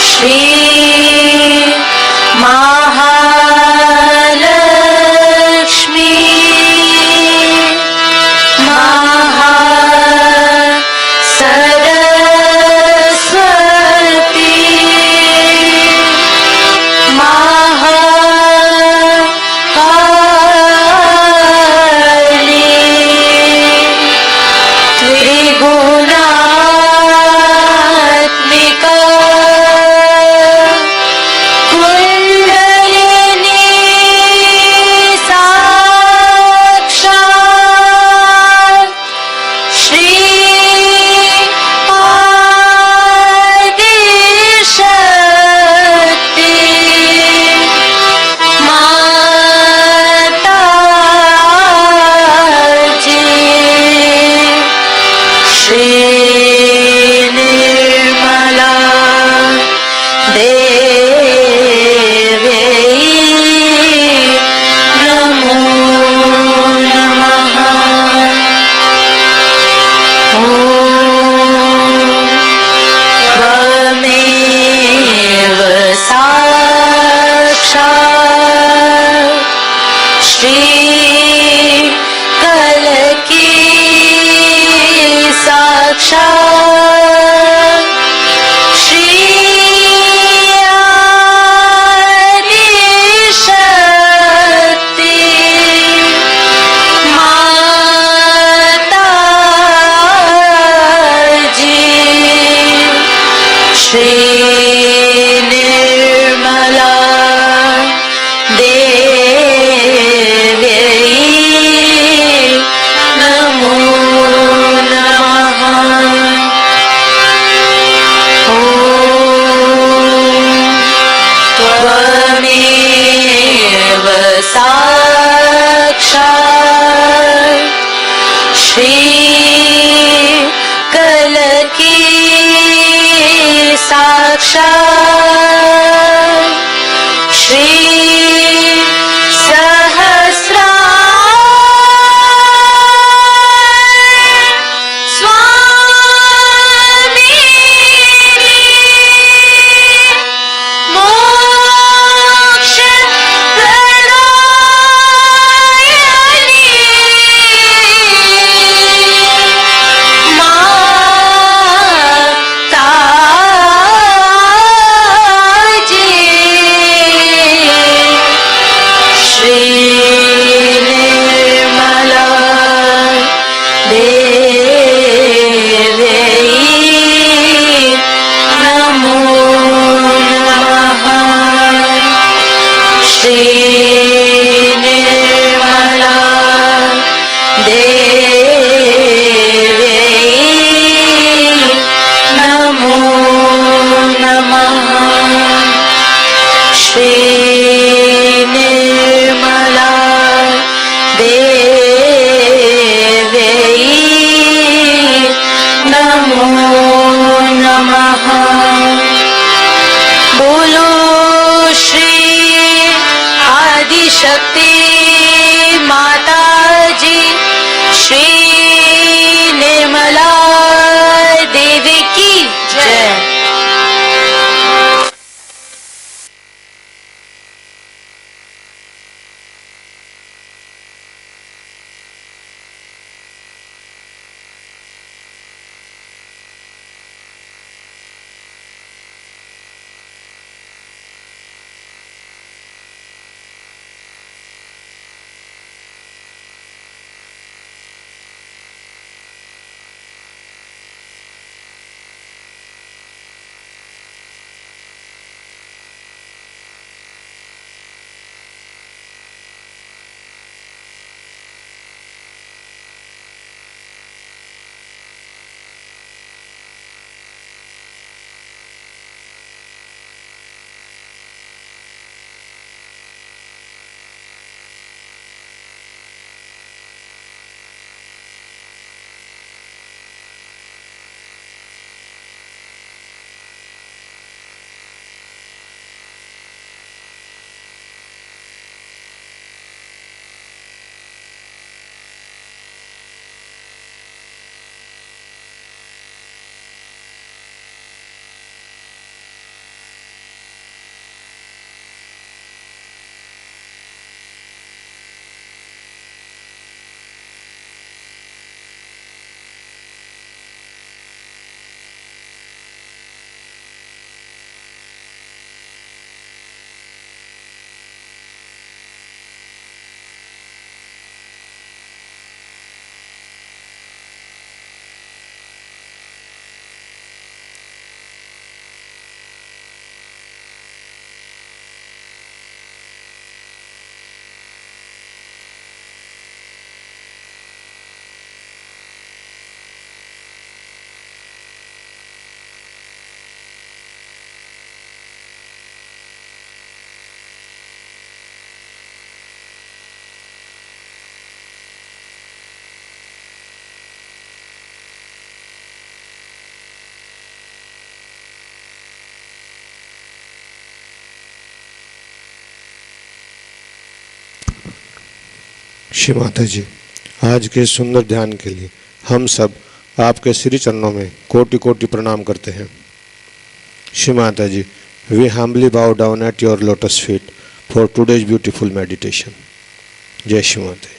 श्री महालक्ष्मी सरस्वती महाकाली त्रिगुणात्मिका कुंडलिनी साक्षात् श्री शक्ति माता जी श्री निर्मला देवी नमो नमः। त्वमेव साक्षात् श्री कलकी साक्षात् श्री आदिशक्ति माता जी श्री निर्मला देवी नमो नमः। त्वमेव साक्षात् श्री कलकी साक्षात् श्री स्वामी मोक्ष प्रदायिनी माता श्री माता जी, आज के सुंदर ध्यान के लिए हम सब आपके श्री चरणों में कोटि कोटि प्रणाम करते हैं। श्री माता जी, we humbly bow down at your lotus feet for today's beautiful meditation. जय श्री माता जी।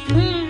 Hmm.